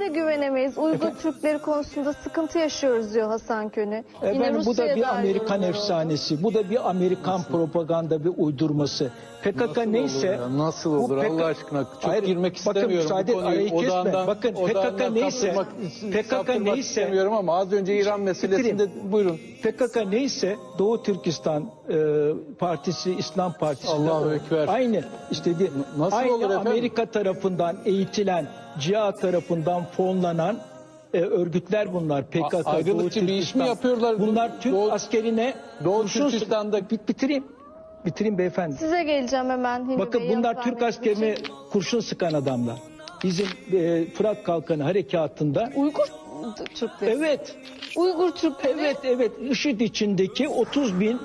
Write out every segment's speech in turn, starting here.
de güvenemeyiz. Uygur Türkleri konusunda sıkıntı yaşıyoruz diyor Hasan Köne. Efendim, bu da bir Amerikan efsanesi. Bu da bir Amerikan propaganda ve uydurması. PKK Nasıl neyse... olur ya? Nasıl olur Allah aşkına? Çok Hayır, girmek istemiyorum. bakın müsaade, bu konuyu. arayı kesme. Bakın PKK neyse... PKK neyse... istemiyorum ama az önce İran meselesinde buyurun. PKK neyse Doğu Türkistan Partisi, İslam Partisi. Allahu Ekber. Aynı işte Nasıl aynı olur efendim? Amerika tarafından eğitilen, CIA tarafından fonlanan örgütler bunlar. PKK, ayrılıkçı Doğu bir iş Türkistan. mi yapıyorlar? Bunlar Türk askerine Doğu Türkistan'da bitireyim beyefendi. Size geleceğim hemen. Hilmi Bakın Bey, bunlar yanıt Türk vermeniz askerine için. kurşun sıkan adamlar. Bizim Fırat Kalkanı harekatında. Uygur Türkleri. Evet. Uygur Türkleri. Evet. IŞİD içindeki 30 bin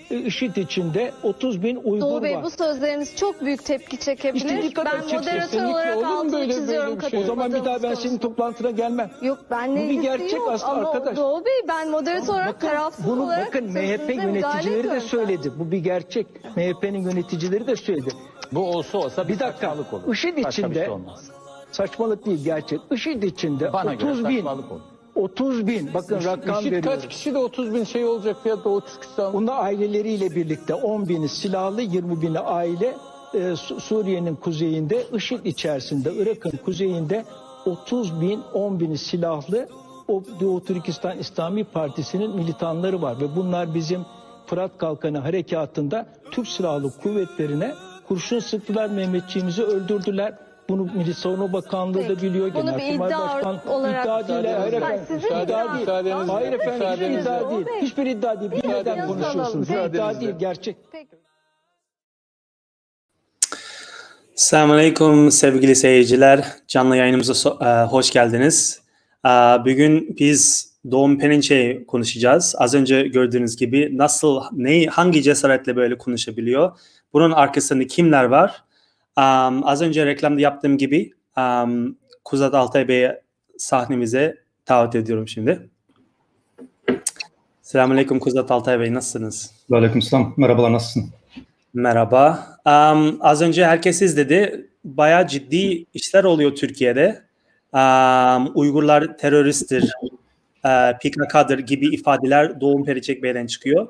IŞİD içinde 30 bin Uygur Doğu Bey, var. bu sözleriniz çok büyük tepki çekebilir. İşte dikkat Ben edeceksin. moderatör Kesinlikle olarak olur mu altını böyle çiziyorum. bir şey? O zaman bir daha ben senin konusunda. toplantına gelmem. Yok, benle Bu bir ilgisi gerçek yok. aslında Ama arkadaş. Doğu Bey, ben moderatör olarak tarafsız Bunu olarak bakın MHP sözünüze müdahale yöneticileri de ediyorum söyledi. Bu bir gerçek. MHP'nin yöneticileri de söyledi. Bu olsa Bir dakika. saçmalık olur. IŞİD Başka bir içinde şey olmaz. saçmalık değil, gerçek. IŞİD içinde Bana göre 30 bin. saçmalık olur. 30 bin. Bakın rakam IŞİD veriyorum. kaç kişi de 30 bin şey olacak ya Doğu Türkistan. Bunlar aileleriyle birlikte 10 bini silahlı, 20 bini aile Suriye'nin kuzeyinde, IŞİD içerisinde, Irak'ın kuzeyinde 30 bin, 10 bini silahlı o Doğu Türkistan İslami Partisi'nin militanları var. Ve bunlar bizim Fırat Kalkanı harekatında Türk Silahlı Kuvvetlerine kurşun sıktılar, Mehmetçiğimizi öldürdüler. Bunu Milli Savunma Bakanlığı da biliyor. Bunu bir Genelkurmay iddia Başkanlığı olarak- iddia değil. Hayır Hayır, efendim. sizin İddia iddia- değil. Müsaadenizle. Hayır efendim, hiçbir Müsaadenizle. iddia değil. Hiçbir iddia değil. Bir neden yazalım. konuşuyorsunuz? Bir iddia Müsaadenizle. değil, gerçek. Peki. Selamünaleyküm sevgili seyirciler. Canlı yayınımıza hoş geldiniz. Bugün biz Doğu Perinçek'i konuşacağız. Az önce gördüğünüz gibi hangi cesaretle böyle konuşabiliyor? Bunun arkasında kimler var? Az önce reklamda yaptığım gibi Kuzat Altay Bey'i sahnemize davet ediyorum şimdi. Selamünaleyküm Kuzat Altay Bey, nasılsınız? Aleykümselam. Merhabalar, nasılsın? Merhaba. Az önce herkes izledi. Bayağı ciddi işler oluyor Türkiye'de. Uygurlar teröristtir, PKK'dır gibi ifadeler Doğu Perinçek Bey'den çıkıyor.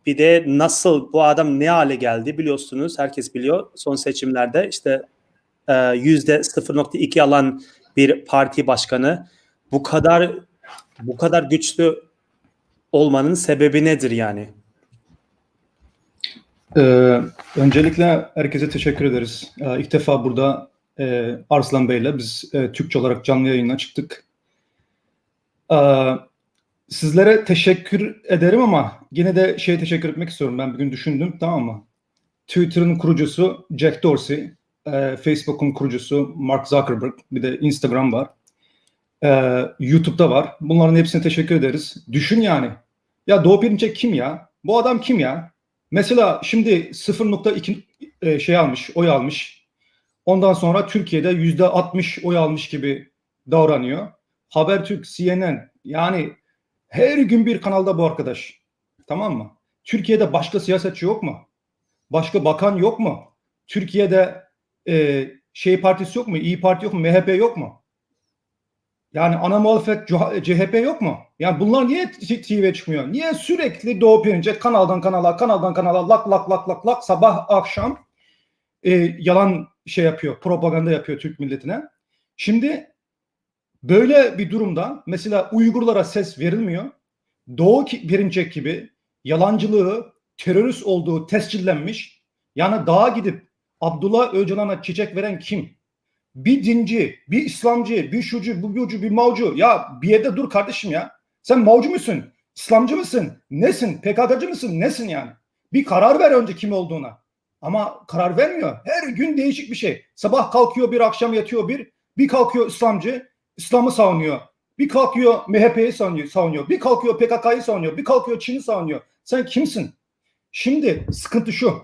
Bir de nasıl bu adam ne hale geldi biliyorsunuz. Herkes biliyor. Son seçimlerde işte %0.2 alan bir parti başkanı bu kadar güçlü olmanın sebebi nedir yani? Öncelikle herkese teşekkür ederiz. İlk defa burada Arslan Bey'le biz Türkçe olarak canlı yayına çıktık. Sizlere teşekkür ederim ama yine de teşekkür etmek istiyorum. Ben bugün düşündüm, tamam mı? Twitter'ın kurucusu Jack Dorsey, Facebook'un kurucusu Mark Zuckerberg, bir de Instagram var. YouTube'da var. Bunların hepsine teşekkür ederiz. Düşün yani. Ya Doğu Perinçek kim ya? Bu adam kim ya? Mesela şimdi 0.2 almış, oy almış. Ondan sonra Türkiye'de %60 oy almış gibi davranıyor. Habertürk, CNN, yani her gün bir kanalda bu arkadaş. Tamam mı? Türkiye'de başka siyasetçi yok mu? Başka bakan yok mu? Türkiye'de partisi yok mu? İyi Parti yok mu? MHP yok mu? Yani ana muhalefet CHP yok mu? Yani bunlar niye TV'ye çıkmıyor? Niye sürekli Doğu Perinçek kanaldan kanala lak sabah akşam yalan yapıyor, propaganda yapıyor Türk milletine. Şimdi böyle bir durumda mesela Uygurlara ses verilmiyor. Doğu Perinçek gibi yalancılığı, terörist olduğu tescillenmiş. Yani dağa gidip Abdullah Öcalan'a çiçek veren kim? Bir dinci, bir İslamcı, bir şucu, bir bucu, bir mavcu. Ya bir yerde dur kardeşim ya. Sen mavcu musun? İslamcı mısın? Nesin? PKK'cı mısın? Nesin yani? Bir karar ver önce kim olduğuna. Ama karar vermiyor. Her gün değişik bir şey. Sabah kalkıyor bir, akşam yatıyor bir. Bir kalkıyor İslamcı, İslam'ı savunuyor. Bir kalkıyor MHP'yi savunuyor. Bir kalkıyor PKK'yı savunuyor. Bir kalkıyor Çin'i savunuyor. Sen kimsin? Şimdi sıkıntı şu.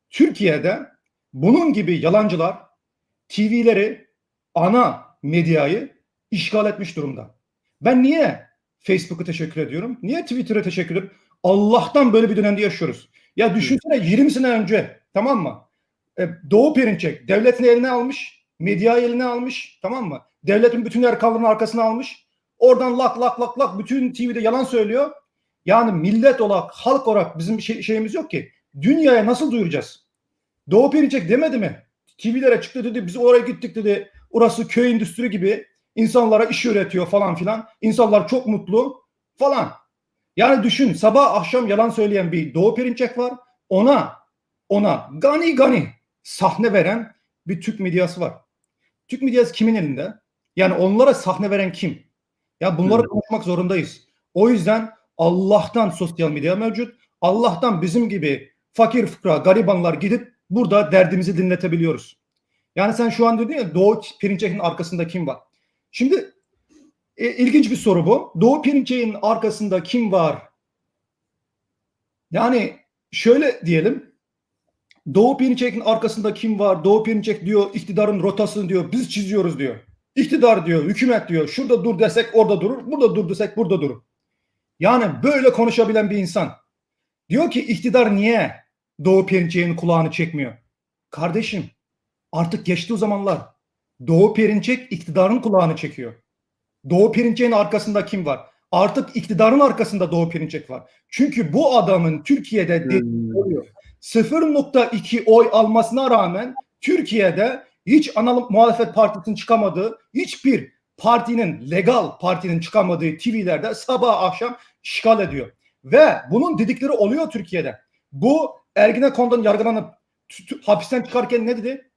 Türkiye'de bunun gibi yalancılar TV'leri, ana medyayı işgal etmiş durumda. Ben niye Facebook'a teşekkür ediyorum? Niye Twitter'a teşekkür ediyorum? Allah'tan böyle bir dönemde yaşıyoruz. Ya düşünsene 20 sene önce, tamam mı? Doğu Perinçek devletin eline almış, Medyayı eline almış, tamam mı? Devletin bütün erkanlarının arkasına almış. Oradan lak bütün TV'de yalan söylüyor. Yani millet olarak, halk olarak bizim bir şeyimiz yok ki. Dünyaya nasıl duyuracağız? Doğu Perinçek demedi mi? TV'lere çıktı dedi, biz oraya gittik dedi. Orası köy endüstri gibi. İnsanlara iş üretiyor falan filan. İnsanlar çok mutlu falan. Yani düşün, sabah akşam yalan söyleyen bir Doğu Perinçek var. Ona gani sahne veren bir Türk medyası var. Türk medyası kimin elinde? Yani onlara sahne veren kim? Ya bunları konuşmak zorundayız. O yüzden Allah'tan sosyal medya mevcut. Allah'tan bizim gibi fakir fıkra garibanlar gidip burada derdimizi dinletebiliyoruz. Yani sen şu an dedin ya, Doğu Perinçek'in arkasında kim var? Şimdi ilginç bir soru bu. Doğu Perinçek'in arkasında kim var? Yani şöyle diyelim. Doğu Perinçek'in arkasında kim var? Doğu Perinçek diyor iktidarın rotasını diyor biz çiziyoruz diyor. İktidar diyor, hükümet diyor. Şurada dur desek orada durur. Burada dur desek burada durur. Yani böyle konuşabilen bir insan. Diyor ki iktidar niye Doğu Perinçek'in kulağını çekmiyor? Kardeşim artık geçti o zamanlar. Doğu Perinçek iktidarın kulağını çekiyor. Doğu Perinçek'in arkasında kim var? Artık iktidarın arkasında Doğu Perinçek var. Çünkü bu adamın Türkiye'de oluyor. 0.2 oy almasına rağmen Türkiye'de hiç ana muhalefet partisinin çıkamadığı, hiçbir partinin, legal partinin çıkamadığı TV'lerde sabah akşam işgal ediyor. Ve bunun dedikleri oluyor Türkiye'de. Bu Ergenekon'dan yargılanıp hapisten çıkarken ne dedi?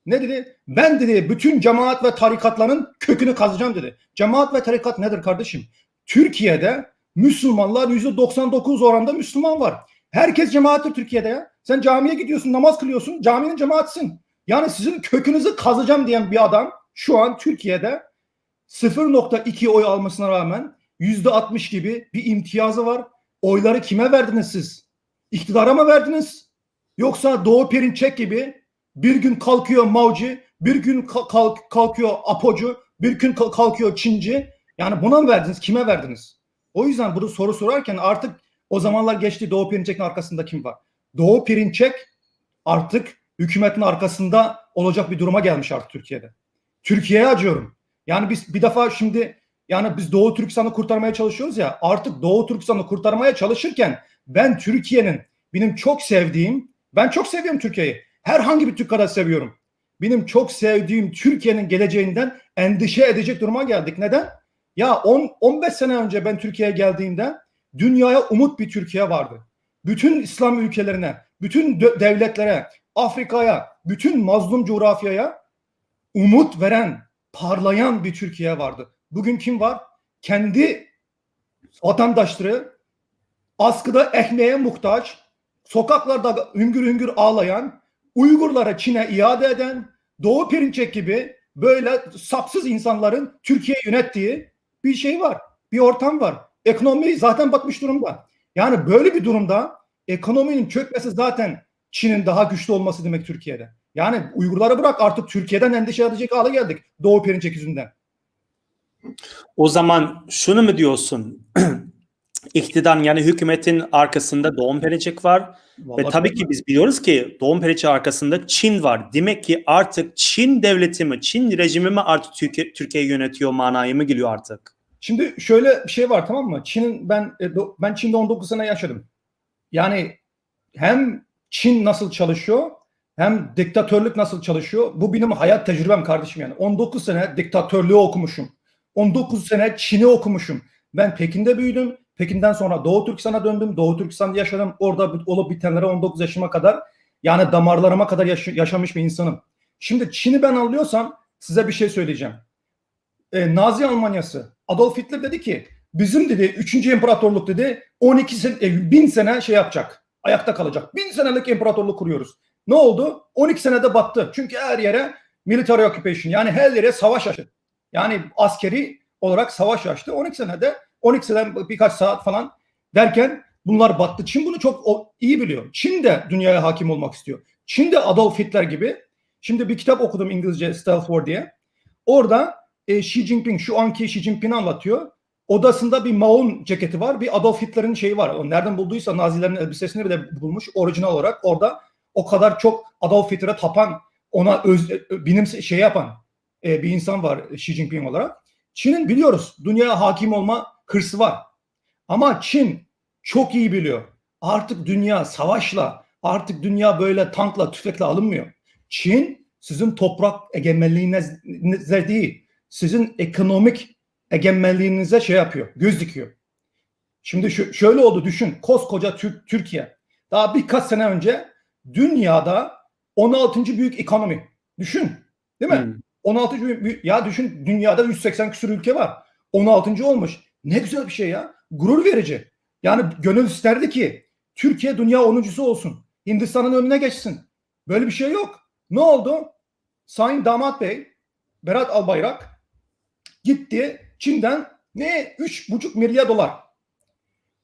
Ne dedi? Ben dedi bütün cemaat ve tarikatların kökünü kazacağım dedi. Cemaat ve tarikat nedir kardeşim? Türkiye'de Müslümanlar %99 oranda Müslüman var. Herkes cemaattir Türkiye'de ya. Sen camiye gidiyorsun, namaz kılıyorsun, caminin cemaatsin. Yani sizin kökünüzü kazacağım diyen bir adam şu an Türkiye'de 0.2 oy almasına rağmen %60 gibi bir imtiyazı var. Oyları kime verdiniz siz? İktidara mı verdiniz? Yoksa Doğu Perinçek gibi bir gün kalkıyor Mavci, bir gün kalkıyor Apocu, bir gün kalkıyor Çinci. Yani buna mı verdiniz? Kime verdiniz? O yüzden bunu soru sorarken artık o zamanlar geçti, Doğu Perinçek'in arkasında kim var? Doğu Perinçek artık hükümetin arkasında olacak bir duruma gelmiş artık Türkiye'de. Türkiye'ye acıyorum. Yani biz bir defa şimdi yani biz Doğu Türkistan'ı kurtarmaya çalışıyoruz ya, artık Doğu Türkistan'ı kurtarmaya çalışırken ben Türkiye'nin benim çok sevdiğim, ben çok seviyorum Türkiye'yi. Herhangi bir Türk kadar seviyorum. Benim çok sevdiğim Türkiye'nin geleceğinden endişe edecek duruma geldik. Neden? Ya 15 sene önce ben Türkiye'ye geldiğimde dünyaya umut bir Türkiye vardı. Bütün İslam ülkelerine, bütün devletlere, Afrika'ya, bütün mazlum coğrafyaya umut veren, parlayan bir Türkiye vardı. Bugün kim var? Kendi vatandaşları askıda ekmeğe muhtaç, sokaklarda hüngür hüngür ağlayan, Uygurlara Çin'e iade eden, Doğu Perinçek gibi böyle sapsız insanların Türkiye yönettiği bir şey var. Bir ortam var. Ekonomi zaten batmış durumda. Yani böyle bir durumda ekonominin çökmesi zaten Çin'in daha güçlü olması demek Türkiye'de. Yani Uygurları bırak, artık Türkiye'den endişe edecek hale geldik Doğu Perinçek yüzünden. O zaman şunu mu diyorsun? İktidarın yani hükümetin arkasında Doğu Perinçek var. Vallahi Ve tabii ki biz biliyoruz ki Doğu Perinçek arkasında Çin var. Demek ki artık Çin devleti mi, Çin rejimi mi artık Türkiye'yi yönetiyor manaya mı geliyor artık? Şimdi şöyle bir şey var, tamam mı? Ben Çin'de 19 sene yaşadım. Yani hem Çin nasıl çalışıyor hem diktatörlük nasıl çalışıyor, bu benim hayat tecrübem kardeşim yani. 19 sene diktatörlüğü okumuşum. 19 sene Çin'i okumuşum. Ben Pekin'de büyüdüm. Pekin'den sonra Doğu Türkistan'a döndüm. Doğu Türkistan'da yaşadım. Orada olup bitenlere 19 yaşıma kadar, yani damarlarıma kadar yaşamış bir insanım. Şimdi Çin'i ben anlıyorsam size bir şey söyleyeceğim. Nazi Almanyası, Adolf Hitler dedi ki bizim dedi 3. imparatorluk dedi 1000 sene şey yapacak. Ayakta kalacak. 1000 senelik imparatorluk kuruyoruz. Ne oldu? 12 senede battı. Çünkü her yere military occupation, yani her yere savaş açtı. Yani askeri olarak savaş açtı. 12 seneden birkaç saat falan derken bunlar battı. Çin bunu çok iyi biliyor. Çin de dünyaya hakim olmak istiyor. Çin de Adolf Hitler gibi. Şimdi bir kitap okudum İngilizce, Stealth War diye. Orada Xi Jinping, şu anki Xi Jinping'i anlatıyor. Odasında bir Mao'nun ceketi var, bir Adolf Hitler'in şeyi var. O nereden bulduysa Nazilerin elbisesini bile bulmuş orijinal olarak. Orada o kadar çok Adolf Hitler'e tapan ona benim şey yapan bir insan var Xi Jinping olarak. Çin'in biliyoruz dünyaya hakim olma hırsı var. Ama Çin çok iyi biliyor. Artık dünya savaşla, artık dünya böyle tankla, tüfekle alınmıyor. Çin sizin toprak egemenliğinize değil, sizin ekonomik egemenliğinize şey yapıyor, göz dikiyor. Şimdi şöyle oldu, düşün, koskoca Türkiye. Daha birkaç sene önce dünyada 16. büyük ekonomi. Düşün, değil mi? 16. büyük, ya düşün, dünyada 180 küsur ülke var. 16. olmuş. Ne güzel bir şey ya. Gurur verici. Yani gönül isterdi ki Türkiye dünya 10.'su olsun. Hindistan'ın önüne geçsin. Böyle bir şey yok. Ne oldu? Sayın Damat Bey, Berat Albayrak gitti Çin'den 3,5 milyar dolar.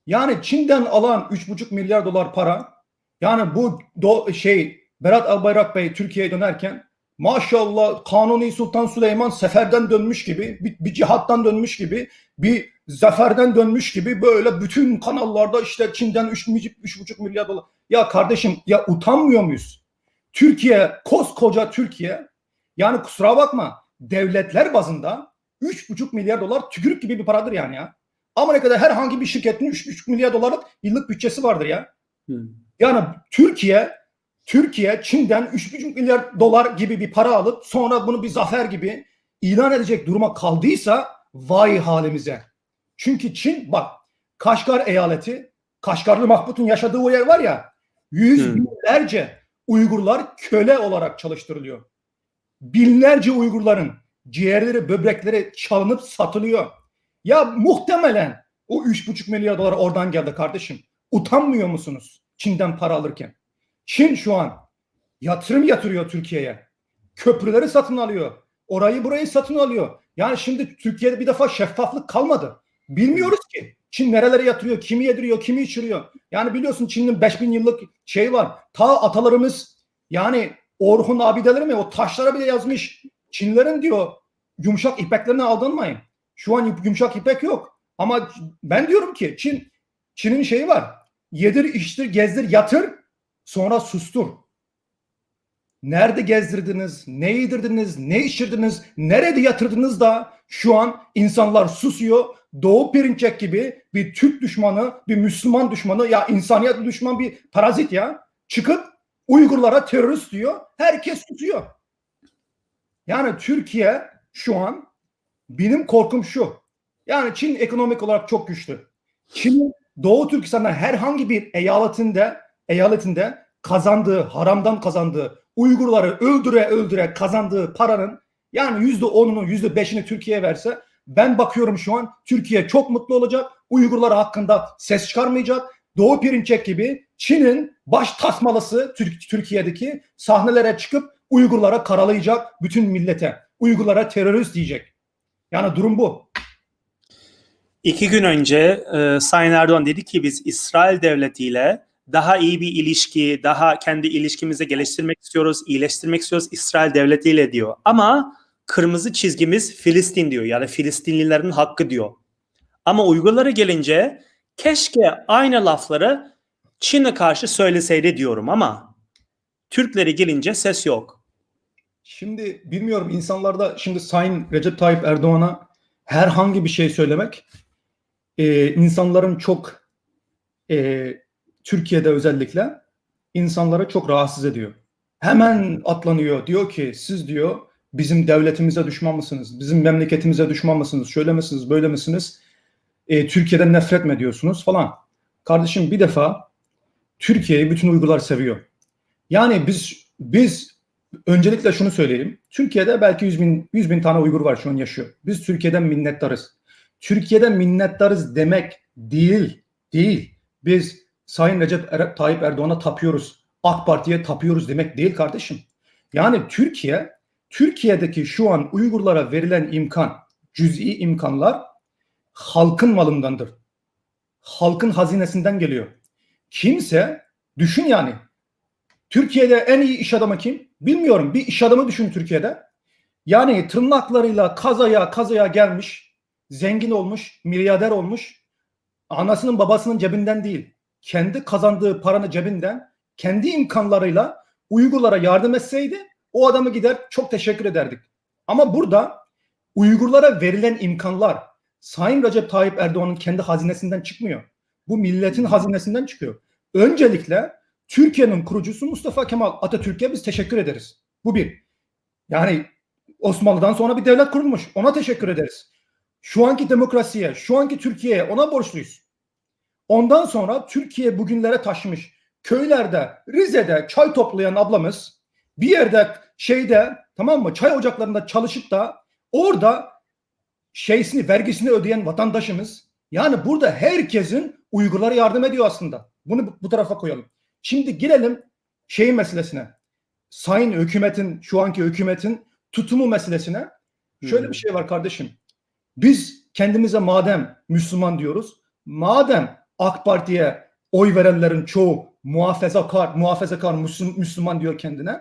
Yani Çin'den alan 3,5 milyar dolar para, yani bu Berat Albayrak Bey Türkiye'ye dönerken maşallah Kanuni Sultan Süleyman seferden dönmüş gibi, bir cihattan dönmüş gibi, bir zaferden dönmüş gibi böyle bütün kanallarda işte Çin'den 3,5 milyar dolar. Ya kardeşim, ya utanmıyor muyuz? Türkiye, koskoca Türkiye, yani kusura bakma, devletler bazında 3,5 milyar dolar tükürük gibi bir paradır yani ya. Amerika'da herhangi bir şirketin 3,5 milyar dolarlık yıllık bütçesi vardır ya. Yani Türkiye Çin'den 3,5 milyar dolar gibi bir para alıp sonra bunu bir zafer gibi ilan edecek duruma kaldıysa vay halimize. Çünkü Çin, bak, Kaşgar eyaleti, Kaşgarlı Mahmut'un yaşadığı o yer var ya, yüz binlerce Uygurlar köle olarak çalıştırılıyor. Binlerce Uygurların ciğerleri, böbrekleri çalınıp satılıyor. Ya muhtemelen o 3,5 milyar dolar oradan geldi kardeşim. Utanmıyor musunuz Çin'den para alırken? Çin şu an yatırım yatırıyor Türkiye'ye. Köprüleri satın alıyor. Orayı burayı satın alıyor. Yani şimdi Türkiye'de bir defa şeffaflık kalmadı. Bilmiyoruz ki Çin nerelere yatırıyor, kimi yediriyor, kimi içiriyor. Yani biliyorsun Çin'in 5000 yıllık şey var. Ta atalarımız, yani Orhun abideleri mi, o taşlara bile yazmış. Çinlerin diyor yumuşak ipeklerine aldanmayın. Şu an yumuşak ipek yok. Ama ben diyorum ki Çin'in şeyi var. Yedir, içtir, gezdir, yatır, sonra sustur. Nerede gezdirdiniz, ne yedirdiniz, ne içirdiniz, nerede yatırdınız da şu an insanlar susuyor. Doğu Perinçek gibi bir Türk düşmanı, bir Müslüman düşmanı, ya insaniyet düşman bir parazit ya, çıkıp Uygurlara terörist diyor. Herkes susuyor. Yani Türkiye şu an, benim korkum şu. Yani Çin ekonomik olarak çok güçlü. Çin'in Doğu Türkistan'da herhangi bir eyaletinde kazandığı, haramdan kazandığı, Uygurları öldüre kazandığı paranın yani %10'unu, %5'ini Türkiye'ye verse, ben bakıyorum şu an Türkiye çok mutlu olacak. Uygurlar hakkında ses çıkarmayacak. Doğu Perinçek gibi Çin'in baş tasmalısı Türkiye'deki sahnelere çıkıp Uygurlara karalayacak, bütün millete. Uygurlara terörist diyecek. Yani durum bu. 2 gün önce Sayın Erdoğan dedi ki biz İsrail devletiyle daha iyi bir ilişki, daha kendi ilişkimizi geliştirmek istiyoruz, iyileştirmek istiyoruz İsrail devletiyle diyor. Ama kırmızı çizgimiz Filistin diyor, yani Filistinlilerin hakkı diyor. Ama Uygurlara gelince keşke aynı lafları Çin'e karşı söyleseydi diyorum ama Türklere gelince ses yok. Şimdi bilmiyorum, insanlarda şimdi Sayın Recep Tayyip Erdoğan'a herhangi bir şey söylemek insanların çok Türkiye'de özellikle insanları çok rahatsız ediyor. Hemen atlanıyor, diyor ki siz diyor bizim devletimize düşman mısınız? Bizim memleketimize düşman mısınız? Şöyle misiniz, böyle misiniz? Türkiye'den nefret mi ediyorsunuz falan. Kardeşim, bir defa Türkiye'yi bütün Uygurlar seviyor. Yani biz öncelikle şunu söyleyeyim. Türkiye'de belki 100 bin tane Uygur var şu an yaşıyor. Biz Türkiye'den minnettarız. Türkiye'den minnettarız demek değil. Biz Sayın Recep Tayyip Erdoğan'a tapıyoruz. AK Parti'ye tapıyoruz demek değil kardeşim. Yani Türkiye'deki şu an Uygurlara verilen imkan, cüz'i imkanlar halkın malındandır. Halkın hazinesinden geliyor. Kimse, düşün yani, Türkiye'de en iyi iş adamı kim? Bilmiyorum. Bir iş adamı düşün Türkiye'de. Yani tırnaklarıyla kazaya gelmiş, zengin olmuş, milyarder olmuş. Anasının babasının cebinden değil, kendi kazandığı paranın cebinden, kendi imkanlarıyla Uygurlara yardım etseydi o adamı gider çok teşekkür ederdik. Ama burada Uygurlara verilen imkanlar Sayın Recep Tayyip Erdoğan'ın kendi hazinesinden çıkmıyor. Bu milletin hazinesinden çıkıyor. Öncelikle Türkiye'nin kurucusu Mustafa Kemal Atatürk'e biz teşekkür ederiz. Bu bir. Yani Osmanlı'dan sonra bir devlet kurulmuş. Ona teşekkür ederiz. Şu anki demokrasiye, şu anki Türkiye'ye ona borçluyuz. Ondan sonra Türkiye bugünlere taşımış. Köylerde, Rize'de çay toplayan ablamız bir yerde tamam mı, çay ocaklarında çalışıp da orada vergisini ödeyen vatandaşımız. Yani burada herkesin Uygurlara yardım ediyor aslında. Bunu bu tarafa koyalım. Şimdi gelelim meselesine. Sayın hükümetin, şu anki hükümetin tutumu meselesine. Şöyle bir şey var kardeşim. Biz kendimize madem Müslüman diyoruz, madem AK Parti'ye oy verenlerin çoğu muhafazakar Müslüman diyor kendine.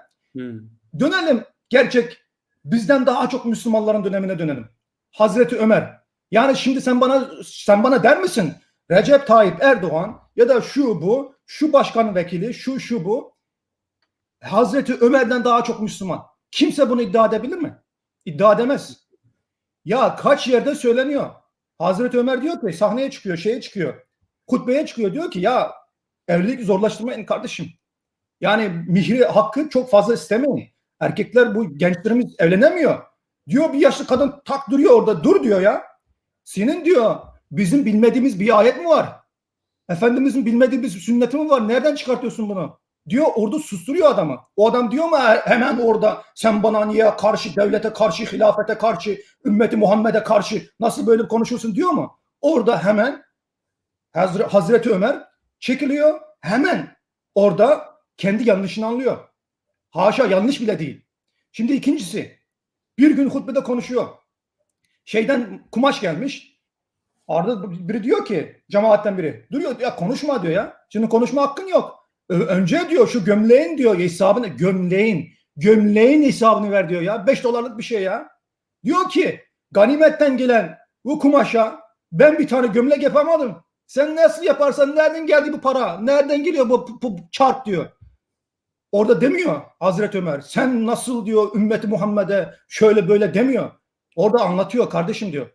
Dönelim gerçek bizden daha çok Müslümanların dönemine dönelim. Hazreti Ömer. Yani şimdi sen bana der misin? Recep Tayyip Erdoğan ya da şu başkan vekili, şu bu Hazreti Ömer'den daha çok Müslüman. Kimse bunu iddia edebilir mi? İddia edemez. Ya kaç yerde söyleniyor. Hazreti Ömer diyor ki sahneye çıkıyor, çıkıyor. Hutbeye çıkıyor, diyor ki ya evlilik zorlaştırmayın kardeşim. Yani mihri hakkı çok fazla istemeyin. Erkekler, bu gençlerimiz evlenemiyor. Diyor bir yaşlı kadın tak duruyor orada, dur diyor ya. Senin diyor bizim bilmediğimiz bir ayet mi var? Efendimizin bilmediği bir sünneti mi var? Nereden çıkartıyorsun bunu? Diyor, orada susturuyor adamı. O adam diyor mu hemen orada sen bana niye karşı, devlete karşı, hilafete karşı, ümmeti Muhammed'e karşı nasıl böyle konuşuyorsun diyor mu? Orada hemen Hazreti Ömer çekiliyor. Hemen orada kendi yanlışını anlıyor. Haşa, yanlış bile değil. Şimdi ikincisi, bir gün hutbede konuşuyor. Kumaş gelmiş. Arada biri diyor ki, cemaatten biri duruyor ya, konuşma diyor ya. Şimdi konuşma hakkın yok. Önce diyor şu gömleğin diyor hesabını, gömleğin hesabını ver diyor ya. $5 bir şey ya. Diyor ki ganimetten gelen bu kumaşa ben bir tane gömlek yapamadım. Sen nasıl yaparsan, nereden geldi bu para? Nereden geliyor bu çark diyor. Orada demiyor Hazreti Ömer. Sen nasıl diyor ümmeti Muhammed'e şöyle böyle demiyor. Orada anlatıyor, kardeşim diyor.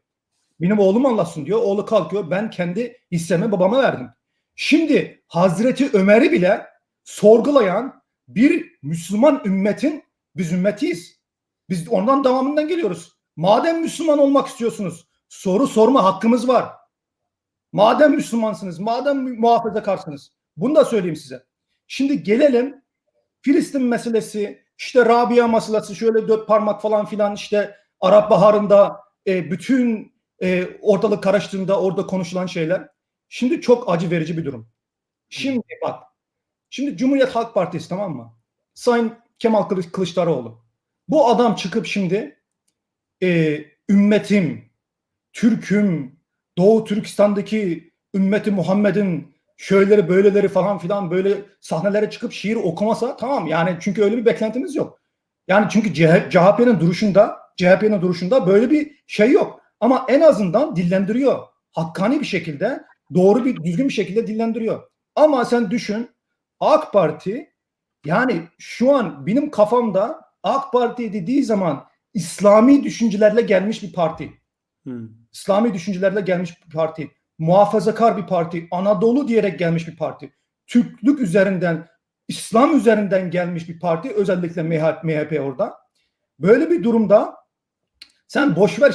Benim oğlum anlatsın diyor. Oğlu kalkıyor. Ben kendi hissemi babama verdim. Şimdi Hazreti Ömer'i bile sorgulayan bir Müslüman ümmetin, biz ümmetiyiz. Biz ondan devamından geliyoruz. Madem Müslüman olmak istiyorsunuz, soru sorma hakkımız var. Madem Müslümansınız, madem muhafazakarsınız. Bunu da söyleyeyim size. Şimdi gelelim Filistin meselesi, işte Rabia meselesi, şöyle 4 parmak falan filan, işte Arap Baharı'nda bütün ortalık karıştığında orada konuşulan şeyler. Şimdi çok acı verici bir durum. Şimdi bak. Şimdi Cumhuriyet Halk Partisi, tamam mı? Sayın Kemal Kılıçdaroğlu. Bu adam çıkıp şimdi ümmetim, Türk'üm, Doğu Türkistan'daki ümmeti Muhammed'in şöyleleri böyleleri falan filan böyle sahnelere çıkıp şiir okumasa tamam, yani çünkü öyle bir beklentimiz yok. Yani çünkü CHP'nin duruşunda böyle bir şey yok. Ama en azından dillendiriyor. Hakkani bir şekilde, doğru bir, düzgün bir şekilde dillendiriyor. Ama sen düşün, AK Parti, yani şu an benim kafamda AK Parti dediği zaman İslami düşüncelerle gelmiş bir parti. İslami düşüncelerle gelmiş bir parti. Muhafazakar bir parti. Anadolu diyerek gelmiş bir parti. Türklük üzerinden, İslam üzerinden gelmiş bir parti. Özellikle MHP orada. Böyle bir durumda sen boşver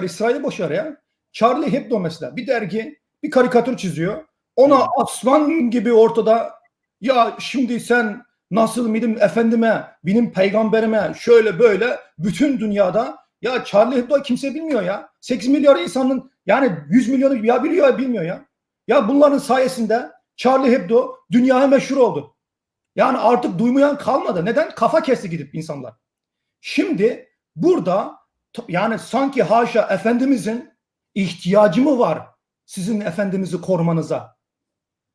İsrail'i boşver ya. Charlie Hebdo mesela bir dergi, bir karikatür çiziyor. Ona aslan gibi ortada, ya şimdi sen nasıl benim peygamberime şöyle böyle, bütün dünyada ya Charlie Hebdo kimse bilmiyor ya. 8 milyar insanın, yani 100 milyonu ya biliyor ya bilmiyor ya. Ya bunların sayesinde Charlie Hebdo dünyaya meşhur oldu. Yani artık duymayan kalmadı. Neden? Kafa kesti gidip insanlar. Şimdi burada yani sanki haşa Efendimizin ihtiyacı mı var sizin Efendimiz'i korumanıza?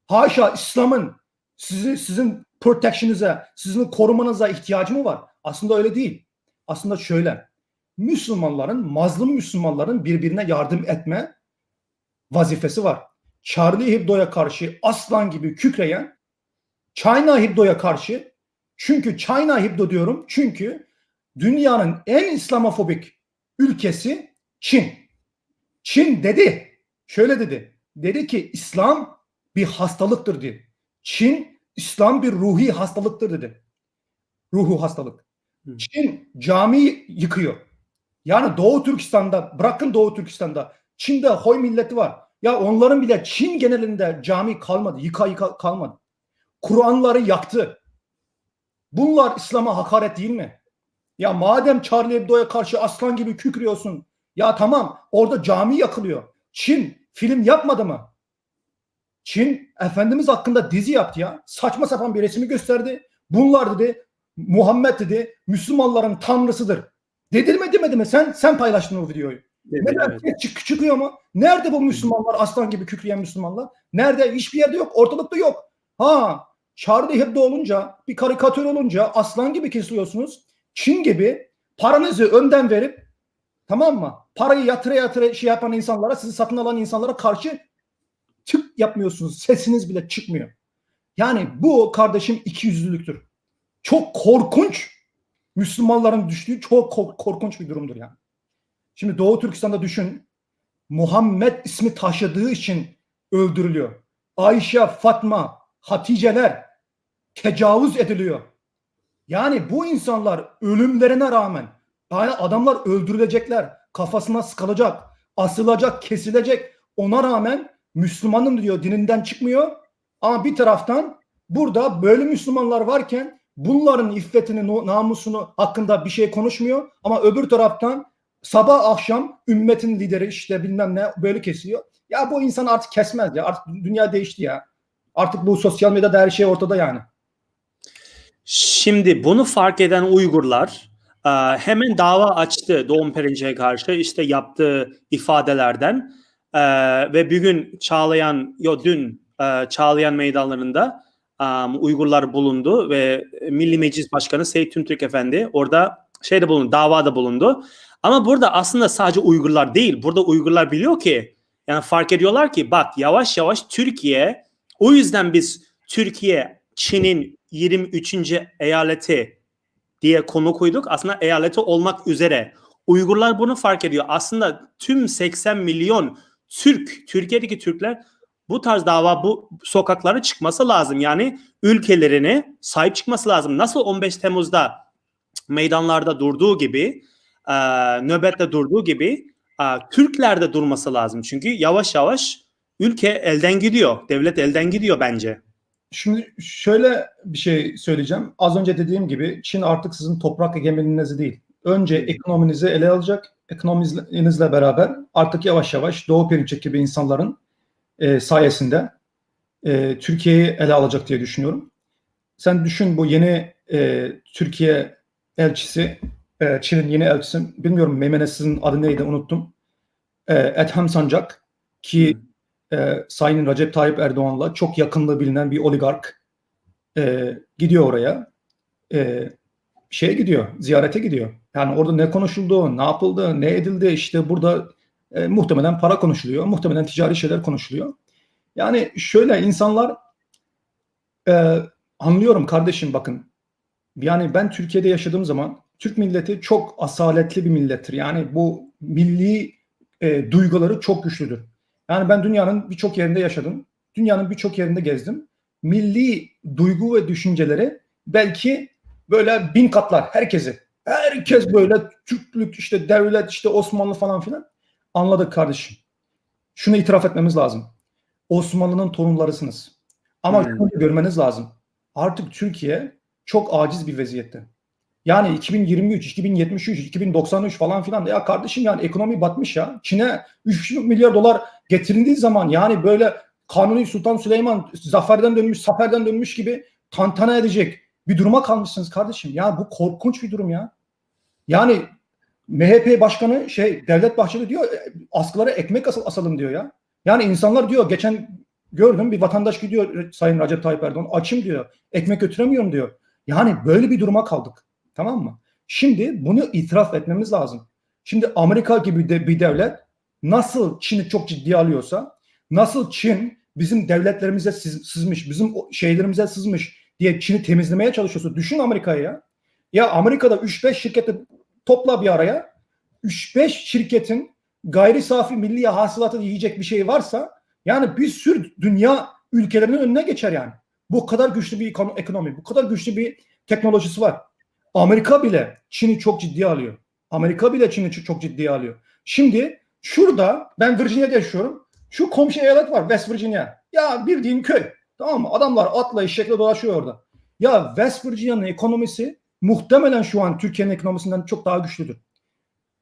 Haşa İslam'ın sizin protection'ınıza, sizin korumanıza ihtiyacı mı var? Aslında öyle değil. Aslında şöyle. Mazlum Müslümanların birbirine yardım etme vazifesi var. Charlie Hebdo'ya karşı aslan gibi kükreyen, China Hebdo'ya karşı, çünkü China Hebdo diyorum çünkü dünyanın en İslamofobik ülkesi Çin. Çin dedi, şöyle dedi. Dedi ki İslam bir hastalıktır dedi. Çin, İslam bir ruhi hastalıktır dedi. Ruhu hastalık. Çin cami yıkıyor. Yani Doğu Türkistan'da, bırakın Doğu Türkistan'da, Çin'de Hoy milleti var. Ya onların bile Çin genelinde cami kalmadı, yıka kalmadı. Kur'anları yaktı. Bunlar İslam'a hakaret değil mi? Ya madem Charlie Hebdo'ya karşı aslan gibi kükrüyorsun, ya tamam orada cami yakılıyor. Çin film yapmadı mı? Çin Efendimiz hakkında dizi yaptı ya. Saçma sapan bir resmi gösterdi. Bunlar dedi, Muhammed dedi, Müslümanların tanrısıdır. Demedi mi? Sen paylaştın o videoyu. Neden? Evet. Çıkıyor mu? Nerede bu Müslümanlar? Aslan gibi kükreyen Müslümanlar. Nerede? Hiçbir yerde yok. Ortalıkta yok. Charlie Hebdo olunca, bir karikatür olunca aslan gibi kesiliyorsunuz. Çin gibi paranızı önden verip, tamam mı? Parayı yatıra şey yapan insanlara, sizi satın alan insanlara karşı tık yapmıyorsunuz. Sesiniz bile çıkmıyor. Yani bu kardeşim ikiyüzlülüktür. Çok korkunç. Müslümanların düştüğü çok korkunç bir durumdur yani. Şimdi Doğu Türkistan'da düşün. Muhammed ismi taşıdığı için öldürülüyor. Ayşe, Fatma, Haticeler tecavüz ediliyor. Yani bu insanlar ölümlerine rağmen, yani adamlar öldürülecekler, kafasına sıkılacak, asılacak, kesilecek. Ona rağmen Müslümanım diyor, dininden çıkmıyor. Ama bir taraftan burada böyle Müslümanlar varken bunların iffetini, namusunu hakkında bir şey konuşmuyor. Ama öbür taraftan sabah akşam ümmetin lideri işte bilmem ne böyle kesiyor. Ya bu insan artık kesmez ya. Artık dünya değişti ya. Artık bu sosyal medyada her şey ortada yani. Şimdi bunu fark eden Uygurlar hemen dava açtı Doğu Perinçek'e karşı işte yaptığı ifadelerden ve bugün dün Çağlayan meydanlarında Uygurlar bulundu ve Milli Meclis Başkanı Seyit Tüntürk Efendi orada davada bulundu. Ama burada aslında sadece Uygurlar değil. Burada Uygurlar biliyor ki, yani fark ediyorlar ki bak yavaş yavaş Türkiye, o yüzden biz Türkiye Çin'in 23. eyaleti diye konu koyduk. Aslında eyaleti olmak üzere. Uygurlar bunu fark ediyor. Aslında tüm 80 milyon Türkiye'deki Türkler bu tarz bu sokaklara çıkması lazım. Yani ülkelerine sahip çıkması lazım. Nasıl 15 Temmuz'da meydanlarda durduğu gibi, nöbette durduğu gibi Türkler de durması lazım. Çünkü yavaş yavaş ülke elden gidiyor. Devlet elden gidiyor bence. Şimdi şöyle bir şey söyleyeceğim. Az önce dediğim gibi Çin artık sizin toprak egemenliğiniz değil. Önce ekonominizi ele alacak. Ekonominizle beraber artık yavaş yavaş Doğu Perinçek gibi insanların sayesinde Türkiye'yi ele alacak diye düşünüyorum. Sen düşün, bu yeni Türkiye elçisi, Çin'in yeni elçisi, bilmiyorum Meymenes'in adı neydi unuttum. Ethem Sancak ki Sayın Recep Tayyip Erdoğan'la çok yakınlığı bilinen bir oligark gidiyor oraya. Ziyarete gidiyor. Yani orada ne konuşuldu, ne yapıldı, ne edildi, işte burada muhtemelen para konuşuluyor, muhtemelen ticari şeyler konuşuluyor. Yani şöyle insanlar anlıyorum kardeşim, bakın. Yani ben Türkiye'de yaşadığım zaman Türk milleti çok asaletli bir millettir. Yani bu milli duyguları çok güçlüdür. Yani ben dünyanın birçok yerinde yaşadım. Dünyanın birçok yerinde gezdim. Milli duygu ve düşünceleri belki böyle 1000 katlar herkesi. Herkes böyle Türklük, işte devlet, işte Osmanlı falan filan. Anladık kardeşim. Şunu itiraf etmemiz lazım. Osmanlı'nın torunlarısınız. Ama şunu görmeniz lazım. Artık Türkiye çok aciz bir vaziyette. Yani 2023, 2073, 2093 falan filan. Ya kardeşim yani ekonomi batmış ya. Çin'e 3,5 milyar dolar getirildiği zaman yani böyle Kanuni Sultan Süleyman zaferden dönmüş gibi tantana edecek bir duruma kalmışsınız kardeşim. Ya bu korkunç bir durum ya. Yani MHP başkanı Devlet Bahçeli diyor askılara ekmek asalım diyor ya. Yani insanlar diyor, geçen gördüm bir vatandaş gidiyor Sayın Recep Tayyip Erdoğan, açım diyor, ekmek götüremiyorum diyor. Yani böyle bir duruma kaldık. Tamam mı? Şimdi bunu itiraf etmemiz lazım. Şimdi Amerika gibi de bir devlet nasıl Çin'i çok ciddiye alıyorsa, nasıl Çin bizim devletlerimize sızmış, bizim şeylerimize sızmış diye Çin'i temizlemeye çalışıyorsa düşün Amerika'ya ya. Ya Amerika'da 3-5 şirketi topla bir araya. 3-5 şirketin gayri safi milli hasılatı yiyecek bir şey varsa yani bir sürü dünya ülkelerinin önüne geçer yani. Bu kadar güçlü bir ekonomi, bu kadar güçlü bir teknolojisi var. Amerika bile Çin'i çok ciddiye alıyor. Amerika bile Çin'i çok ciddiye alıyor. Şimdi şurada ben Virginia'da yaşıyorum. Şu komşu eyalet var West Virginia. Ya bildiğin köy. Tamam mı? Adamlar atla eşekle dolaşıyor orada. Ya West Virginia'nın ekonomisi muhtemelen şu an Türkiye'nin ekonomisinden çok daha güçlüdür.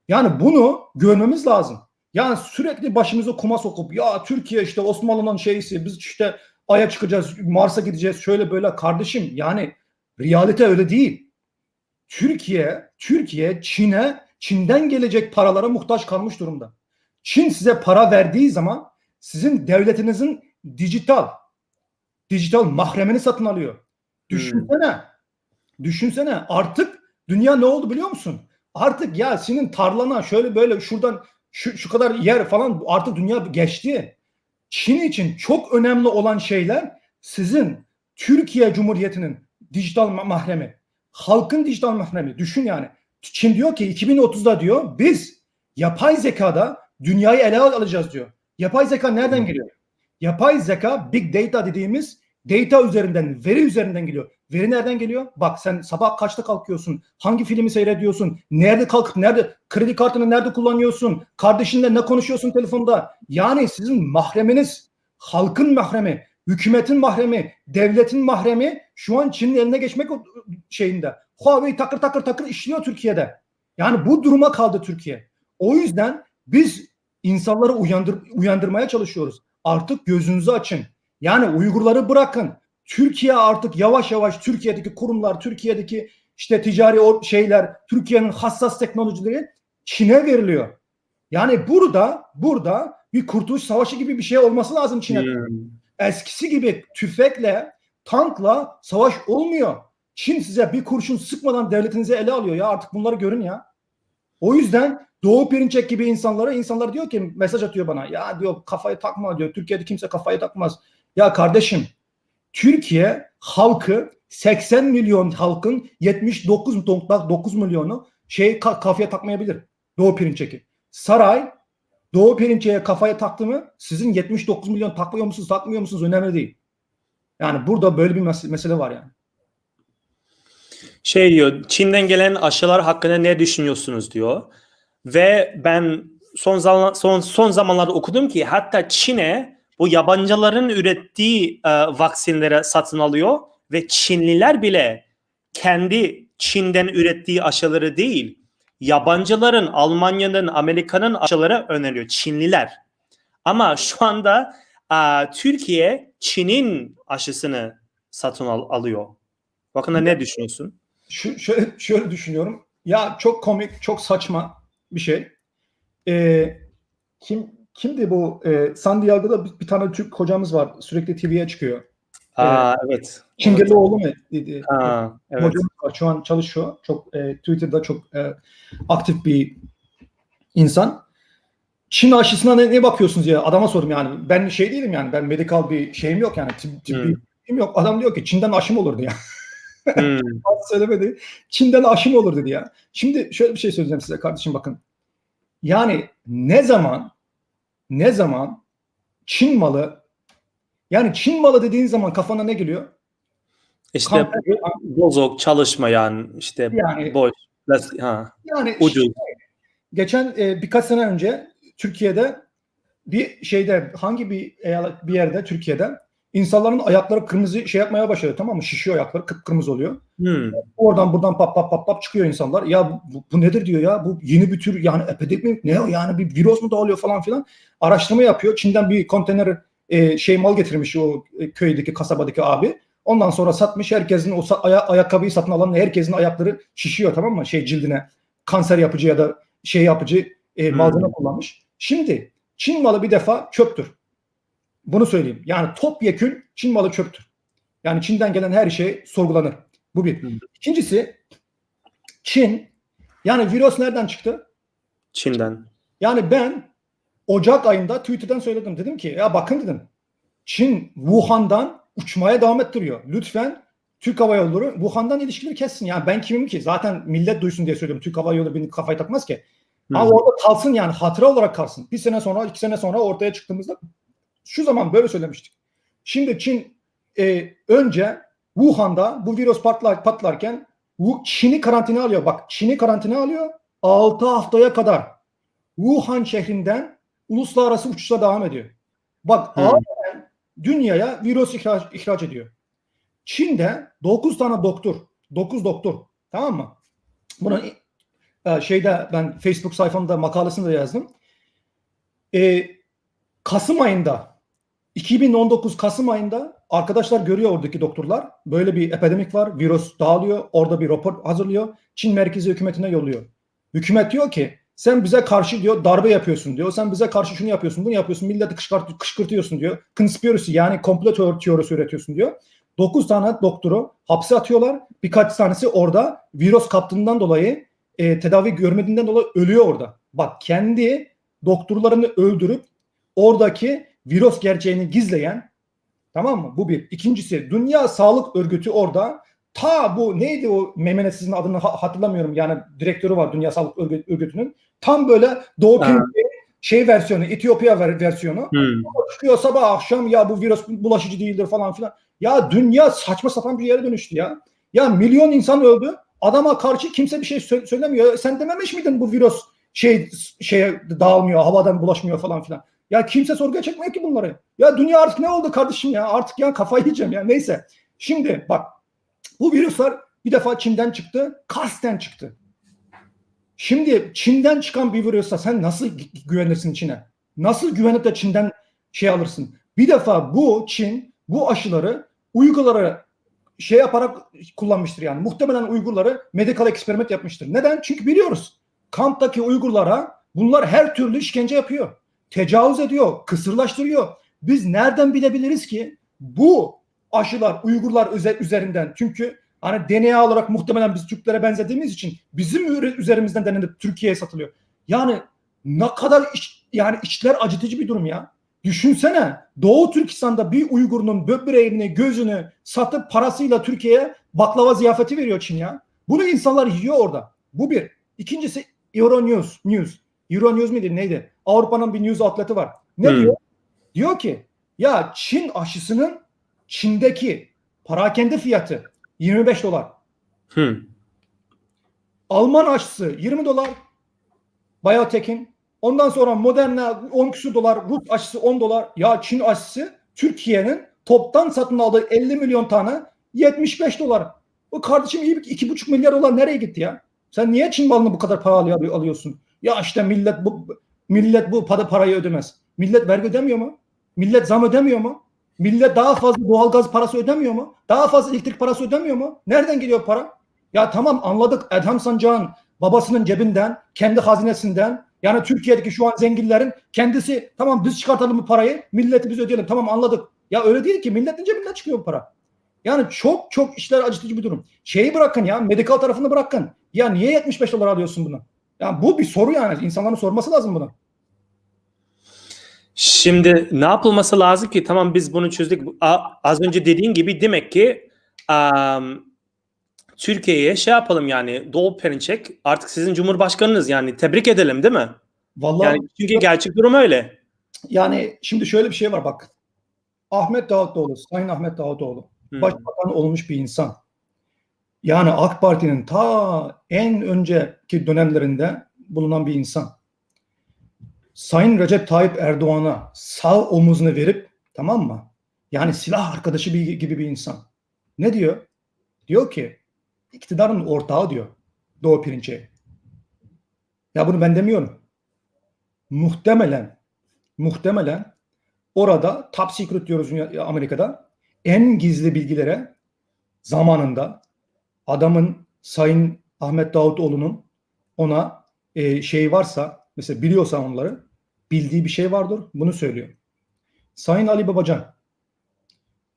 Yani bunu görmemiz lazım. Yani sürekli başımıza kuma sokup ya Türkiye işte Osmanlı'nın şeysi biz işte Ay'a çıkacağız, Mars'a gideceğiz şöyle böyle kardeşim yani realite öyle değil. Türkiye Çin'den gelecek paralara muhtaç kalmış durumda. Çin size para verdiği zaman sizin devletinizin dijital mahremini satın alıyor. Düşünsene artık dünya ne oldu biliyor musun? Artık ya senin tarlana şöyle böyle şuradan şu kadar yer falan artık dünya geçti. Çin için çok önemli olan şeyler sizin Türkiye Cumhuriyeti'nin dijital mahremi. Halkın dijital mahremi. Düşün yani. Çin diyor ki 2030'da diyor biz yapay zekada dünyayı ele alacağız diyor. Yapay zeka nereden geliyor? Yapay zeka big data dediğimiz data üzerinden, veri üzerinden geliyor. Veri nereden geliyor? Bak sen sabah kaçta kalkıyorsun? Hangi filmi seyrediyorsun? Nerede kalkıp nerede kredi kartını nerede kullanıyorsun? Kardeşinle ne konuşuyorsun telefonda? Yani sizin mahreminiz, halkın mahremi, hükümetin mahremi, devletin mahremi şu an Çin'in eline geçmek şeyinde. Huawei takır takır işliyor Türkiye'de. Yani bu duruma kaldı Türkiye. O yüzden biz insanları uyandırmaya çalışıyoruz. Artık gözünüzü açın. Yani Uygurları bırakın. Türkiye artık yavaş yavaş Türkiye'deki kurumlar, Türkiye'deki işte ticari şeyler, Türkiye'nin hassas teknolojileri Çin'e veriliyor. Yani burada bir kurtuluş savaşı gibi bir şey olması lazım Çin'e. Eskisi gibi tüfekle, tankla savaş olmuyor. Çin size bir kurşun sıkmadan devletinizi ele alıyor ya artık bunları görün ya. O yüzden Doğu Perinçek gibi insanlar diyor ki mesaj atıyor bana. Ya diyor kafayı takma diyor. Türkiye'de kimse kafayı takmaz. Ya kardeşim Türkiye halkı 80 milyon halkın 79.9 milyonu kafaya takmayabilir. Doğu Perinçek'i. Saray Doğu Perinçek'e kafaya taktı mı sizin 79 milyon takmıyor musunuz takmıyor musunuz önemli değil. Yani burada böyle bir mesele var yani. Şey diyor, Çin'den gelen aşılar hakkında ne düşünüyorsunuz diyor. Ve ben son zamanlarda okudum ki hatta Çin'e bu yabancıların ürettiği vaksinlere satın alıyor ve Çinliler bile kendi Çin'den ürettiği aşıları değil, yabancıların, Almanya'nın, Amerika'nın aşıları öneriyor. Çinliler. Ama şu anda Türkiye Çin'in aşısını satın alıyor. Bakın ne düşünüyorsun? Şöyle düşünüyorum. Ya çok komik, çok saçma bir şey. Kimdi bu? San Diego'da bir tane Türk hocamız var. Sürekli TV'ye çıkıyor. Evet. Çingeloğlu mu? Evet. Hocamız var. Şu an çalışıyor. Çok Twitter'da çok aktif bir insan. Çin aşısına ne bakıyorsunuz ya? Adama sordum yani. Ben şey değilim yani. Ben medikal bir şeyim yok yani. Tıbbi şeyim yok. Adam diyor ki Çin'den aşı mı olur diye. Söylemedi. Çin'den aşı mı olur dedi ya. Şimdi şöyle bir şey söyleyeceğim size kardeşim bakın. Yani ne zaman Çin malı yani Çin malı dediğin zaman kafana ne geliyor? İşte bozuk, çalışmayan, işte yani, boş, yani ucuz. Geçen birkaç sene önce Türkiye'de bir şeyde hangi bir yerde Türkiye'de insanların ayakları kırmızı şey yapmaya başladı tamam mı? Şişiyor ayakları kıpkırmızı oluyor. Oradan buradan pap çıkıyor insanlar. Ya bu nedir diyor ya? Bu yeni bir tür yani epidemi ne o yani bir virüs mu dağılıyor falan filan. Araştırma yapıyor. Çin'den bir konteyner mal getirmiş o köydeki kasabadaki abi. Ondan sonra satmış herkesin o ayakkabıyı satın alan herkesin ayakları şişiyor tamam mı? Cildine kanser yapıcı ya da yapıcı malzeme kullanmış. Şimdi Çin malı bir defa çöptür. Bunu söyleyeyim. Yani topyekün Çin malı çöptür. Yani Çin'den gelen her şey sorgulanır. Bu bir. İkincisi Çin yani virüs nereden çıktı? Çin'den. Yani ben Ocak ayında Twitter'dan söyledim. Dedim ki ya bakın dedim Çin Wuhan'dan uçmaya devam ettiriyor. Lütfen Türk Hava Yolları Wuhan'dan ilişkileri kessin. Yani ben kimim ki? Zaten millet duysun diye söylüyorum. Türk Hava Yolları beni kafayı takmaz ki. Ama orada kalsın, yani hatıra olarak kalsın. Bir sene sonra, 2 sene sonra ortaya çıktığımızda şu zaman böyle söylemiştik. Şimdi Çin önce Wuhan'da bu virüs patlarken Çin'i karantina alıyor. Bak, Çin'i karantina alıyor. 6 haftaya kadar Wuhan şehrinden uluslararası uçuşa devam ediyor. Bak, dünyaya virüs ihraç ediyor. Çin'de 9 tane doktor, 9 doktor, tamam mı? Bunu ben Facebook sayfamda makalesini de yazdım. Kasım ayında, 2019 Kasım ayında arkadaşlar görüyor, oradaki doktorlar, böyle bir epidemik var, virüs dağılıyor, orada bir rapor hazırlıyor, Çin merkezi hükümetine yolluyor. Hükümet diyor ki sen bize karşı diyor darbe yapıyorsun diyor, sen bize karşı şunu yapıyorsun, bunu yapıyorsun, milleti kışkırtıyorsun diyor, conspiracy yani komplo teorisi üretiyorsun diyor. 9 tane doktoru hapse atıyorlar, birkaç tanesi orada virüs kaptığından dolayı tedavi görmediğinden dolayı ölüyor orada. Bak, kendi doktorlarını öldürüp oradaki virüs gerçeğini gizleyen, tamam mı? Bu bir. İkincisi, Dünya Sağlık Örgütü orada, bu neydi o memenetsizin adını hatırlamıyorum, yani direktörü var Dünya Sağlık Örgütü'nün, tam böyle Doğu versiyonu, Etiyopya versiyonu. Çıkıyor sabah akşam, ya bu virüs bulaşıcı değildir falan filan. Ya dünya saçma sapan bir yere dönüştü ya. Ya milyon insan öldü. Adama karşı kimse bir şey söylemiyor. Sen dememiş miydin bu virüs şeye dağılmıyor, havadan bulaşmıyor falan filan. Ya kimse sorguya çekmiyor ki bunları. Ya dünya artık ne oldu kardeşim ya? Artık ya kafayı yiyeceğim ya. Neyse. Şimdi bak, bu virüsler bir defa Çin'den çıktı, kasten çıktı. Şimdi Çin'den çıkan bir virüse sen nasıl güvenirsin Çin'e? Nasıl güvenip de Çin'den alırsın? Bir defa Çin bu aşıları Uygurlara yaparak kullanmıştır yani. Muhtemelen Uygurları medikal eksperiment yapmıştır. Neden? Çünkü biliyoruz. Kamptaki Uygurlara bunlar her türlü işkence yapıyor. Tecavüz ediyor, kısırlaştırıyor. Biz nereden bilebiliriz ki bu aşılar Uygurlar üzerinden? Çünkü hani DNA olarak muhtemelen biz Türklere benzediğimiz için bizim üzerimizden denenip Türkiye'ye satılıyor. Yani ne kadar içler acıtıcı bir durum ya. Düşünsene, Doğu Türkistan'da bir Uygur'un böbreğini, gözünü satıp parasıyla Türkiye'ye baklava ziyafeti veriyor Çin ya. Bunu insanlar yiyor orada. Bu bir. İkincisi Euronews. Euronews miydi neydi? Avrupa'nın bir news outleti var. Ne diyor? Diyor ki ya Çin aşısının Çin'deki parakende fiyatı $25. Alman aşısı $20. BioNTech'in. Ondan sonra Moderna 10 küsur dolar, Rus aşısı $10. Ya Çin aşısı Türkiye'nin toptan satın aldığı 50 milyon tane $75. O kardeşim iyi, 2,5 milyar dolar nereye gitti ya? Sen niye Çin malını bu kadar pahalı alıyorsun? Ya işte millet bu parayı ödemez. Millet vergi ödemiyor mu? Millet zam ödemiyor mu? Millet daha fazla doğalgaz parası ödemiyor mu? Daha fazla elektrik parası ödemiyor mu? Nereden geliyor para? Ya tamam, anladık, Edham Sancak'ın babasının cebinden, kendi hazinesinden, yani Türkiye'deki şu an zenginlerin kendisi, tamam biz çıkartalım bu parayı, milleti biz ödeyelim, tamam anladık. Ya öyle değil ki, milletin cebinden çıkıyor bu para. Yani çok çok işler acıtıcı bir durum. Şeyi bırakın ya, medikal tarafını bırakın. Ya niye $75 alıyorsun bunu? Ya bu bir soru yani, insanların sorması lazım bunu. Şimdi ne yapılması lazım ki? Tamam, biz bunu çözdük. Az önce dediğin gibi demek ki Türkiye'ye yapalım yani, Doğu Perinçek artık sizin cumhurbaşkanınız, yani tebrik edelim değil mi? Vallahi yani çünkü gerçek durum öyle. Yani şimdi şöyle bir şey var bak. Sayın Ahmet Davutoğlu başbakan olmuş bir insan. Yani AK Parti'nin ta en önceki dönemlerinde bulunan bir insan. Sayın Recep Tayyip Erdoğan'a sağ omuzunu verip, tamam mı? Yani silah arkadaşı gibi bir insan. Ne diyor? Diyor ki iktidarın ortağı diyor Doğu Perinçek'e. Ya bunu ben demiyorum. Muhtemelen orada top secret diyoruz Amerika'da, en gizli bilgilere zamanında adamın, Sayın Ahmet Davutoğlu'nun ona varsa, mesela biliyorsa onları, bildiği bir şey vardır, bunu söylüyor. Sayın Ali Babacan,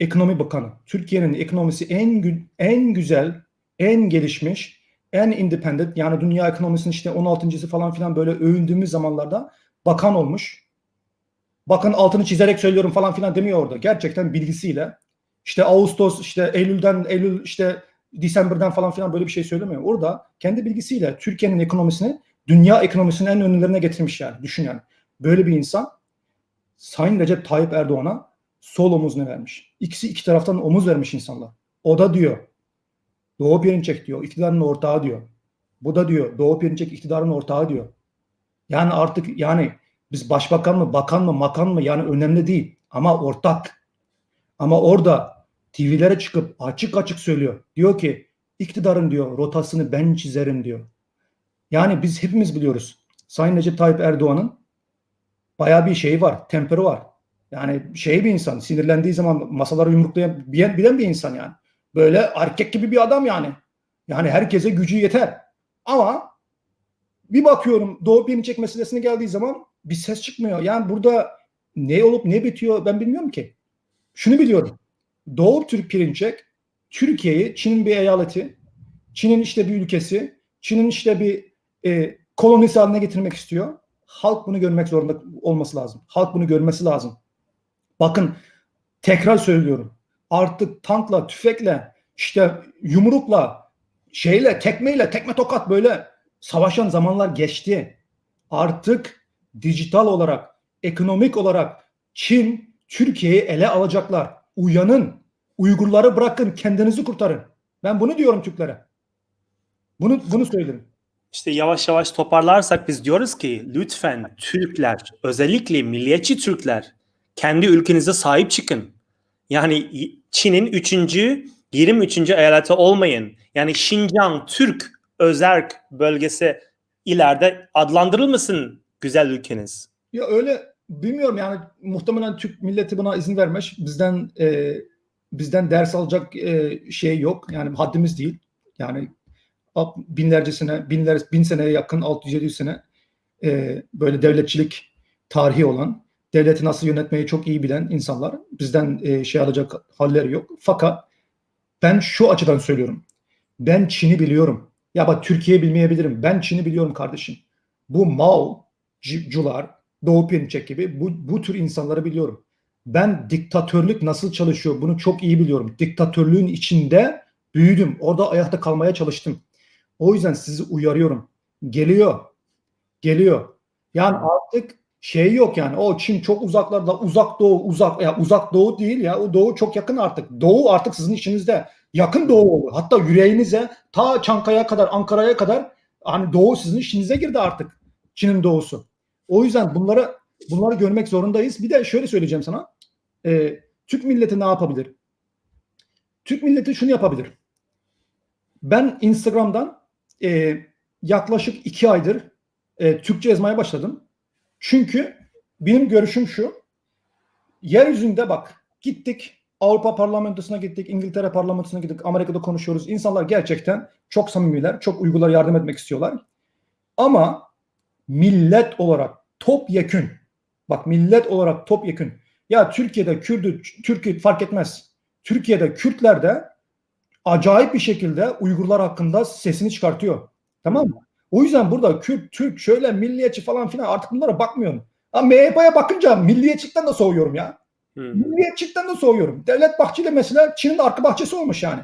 Ekonomi Bakanı, Türkiye'nin ekonomisi en güzel, en gelişmiş, en independent, yani dünya ekonomisinin işte 16.'sı falan filan böyle övündüğümüz zamanlarda bakan olmuş. Bakın, altını çizerek söylüyorum falan filan demiyor orada. Gerçekten bilgisiyle İşte Ağustos, işte Eylül, işte December'den falan filan böyle bir şey söylemiyor. Orada kendi bilgisiyle Türkiye'nin ekonomisini dünya ekonomisinin en önlerine getirmiş yani. Düşün yani. Böyle bir insan Sayın Recep Tayyip Erdoğan'a sol omuzunu vermiş. İkisi iki taraftan omuz vermiş insanlar. O da diyor Doğu Perinçek diyor iktidarın ortağı diyor. Bu da diyor Doğu Perinçek iktidarın ortağı diyor. Yani artık yani biz başbakan mı, bakan mı, makan mı yani önemli değil. Ama ortak. Ama orada TV'lere çıkıp açık açık söylüyor. Diyor ki iktidarın diyor rotasını ben çizerim diyor. Yani biz hepimiz biliyoruz. Sayın Recep Tayyip Erdoğan'ın bayağı bir şeyi var, temperi var. Yani şey bir insan, sinirlendiği zaman masaları yumruklayan bilen bir insan yani. Böyle erkek gibi bir adam yani. Yani herkese gücü yeter. Ama bir bakıyorum Doğu Perinçek meselesine geldiği zaman bir ses çıkmıyor. Yani burada ne olup ne bitiyor ben bilmiyorum ki. Şunu biliyorum. Doğu Türk Perinçek Türkiye'yi Çin'in bir eyaleti, Çin'in işte bir ülkesi, Çin'in işte bir kolonisi haline getirmek istiyor. Halk bunu görmek zorunda olması lazım. Halk bunu görmesi lazım. Bakın tekrar söylüyorum. Artık tankla, tüfekle, işte yumrukla, şeyle, tekmeyle, tekme tokat böyle savaşan zamanlar geçti. Artık dijital olarak, ekonomik olarak Çin, Türkiye'yi ele alacaklar. Uyanın, Uygurları bırakın, kendinizi kurtarın. Ben bunu diyorum Türklere. Bunu söylerim. İşte yavaş yavaş toparlarsak biz diyoruz ki lütfen Türkler, özellikle milliyetçi Türkler kendi ülkenize sahip çıkın. Yani Çin'in 23. eyaleti olmayın. Yani Şincan Türk özerk bölgesi ileride adlandırılmasın güzel ülkeniz. Ya öyle bilmiyorum yani muhtemelen Türk milleti buna izin vermez. Bizden ders alacak şey yok. Yani haddimiz değil. Yani bin seneye yakın 600-700 sene böyle devletçilik tarihi olan, devleti nasıl yönetmeyi çok iyi bilen insanlar bizden şey alacak halleri yok. Fakat ben şu açıdan söylüyorum. Ben Çin'i biliyorum. Ya bak Türkiye'yi bilmeyebilirim. Ben Çin'i biliyorum kardeşim. Bu Mao'cular, Doğu Perinçek gibi bu tür insanları biliyorum. Ben diktatörlük nasıl çalışıyor bunu çok iyi biliyorum. Diktatörlüğün içinde büyüdüm. Orada ayakta kalmaya çalıştım. O yüzden sizi uyarıyorum. Geliyor. Yani artık şey yok yani. O Çin çok uzaklarda, uzak doğu değil ya. O doğu çok yakın artık. Doğu artık sizin içinizde. Yakın doğu oldu. Hatta yüreğinize ta Çankaya'ya kadar, Ankara'ya kadar hani doğu sizin içinize girdi artık. Çin'in doğusu. O yüzden bunları görmek zorundayız. Bir de şöyle söyleyeceğim sana. Türk milleti ne yapabilir? Türk milleti şunu yapabilir. Ben Instagram'dan yaklaşık 2 aydır Türkçe yazmaya başladım. Çünkü benim görüşüm şu. Yeryüzünde bak gittik Avrupa Parlamentosu'na gittik, İngiltere Parlamentosu'na gittik, Amerika'da konuşuyoruz. İnsanlar gerçekten çok samimiler, çok Uygurlara yardım etmek istiyorlar. Ama millet olarak topyekün, bak millet olarak topyekün. Ya Türkiye'de Kürdü, Türk'ü fark etmez. Türkiye'de Kürtler de acayip bir şekilde Uygurlar hakkında sesini çıkartıyor. Tamam mı? O yüzden burada Kürt, Türk, şöyle milliyetçi falan filan artık bunlara bakmıyorum. Ama MHP'ye bakınca milliyetçilikten de soğuyorum ya. Milliyetçilikten de soğuyorum. Devlet Bahçeli mesela Çin'in arka bahçesi olmuş yani.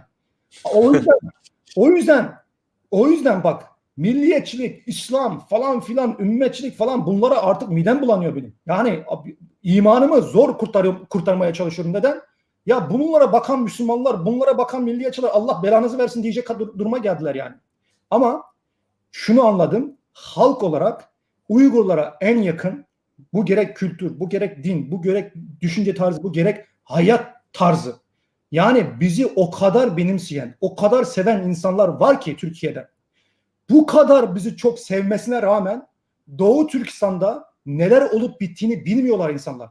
O yüzden bak milliyetçilik, İslam falan filan, ümmetçilik falan bunlara artık midem bulanıyor benim. Yani imanımı zor kurtarmaya çalışıyorum. Neden? Ya bunlara bakan Müslümanlar, bunlara bakan milliyetçiler Allah belanızı versin diyecek duruma geldiler yani. Ama şunu anladım. Halk olarak Uygurlara en yakın bu gerek kültür, bu gerek din, bu gerek düşünce tarzı, bu gerek hayat tarzı. Yani bizi o kadar benimseyen, o kadar seven insanlar var ki Türkiye'de. Bu kadar bizi çok sevmesine rağmen Doğu Türkistan'da neler olup bittiğini bilmiyorlar insanlar.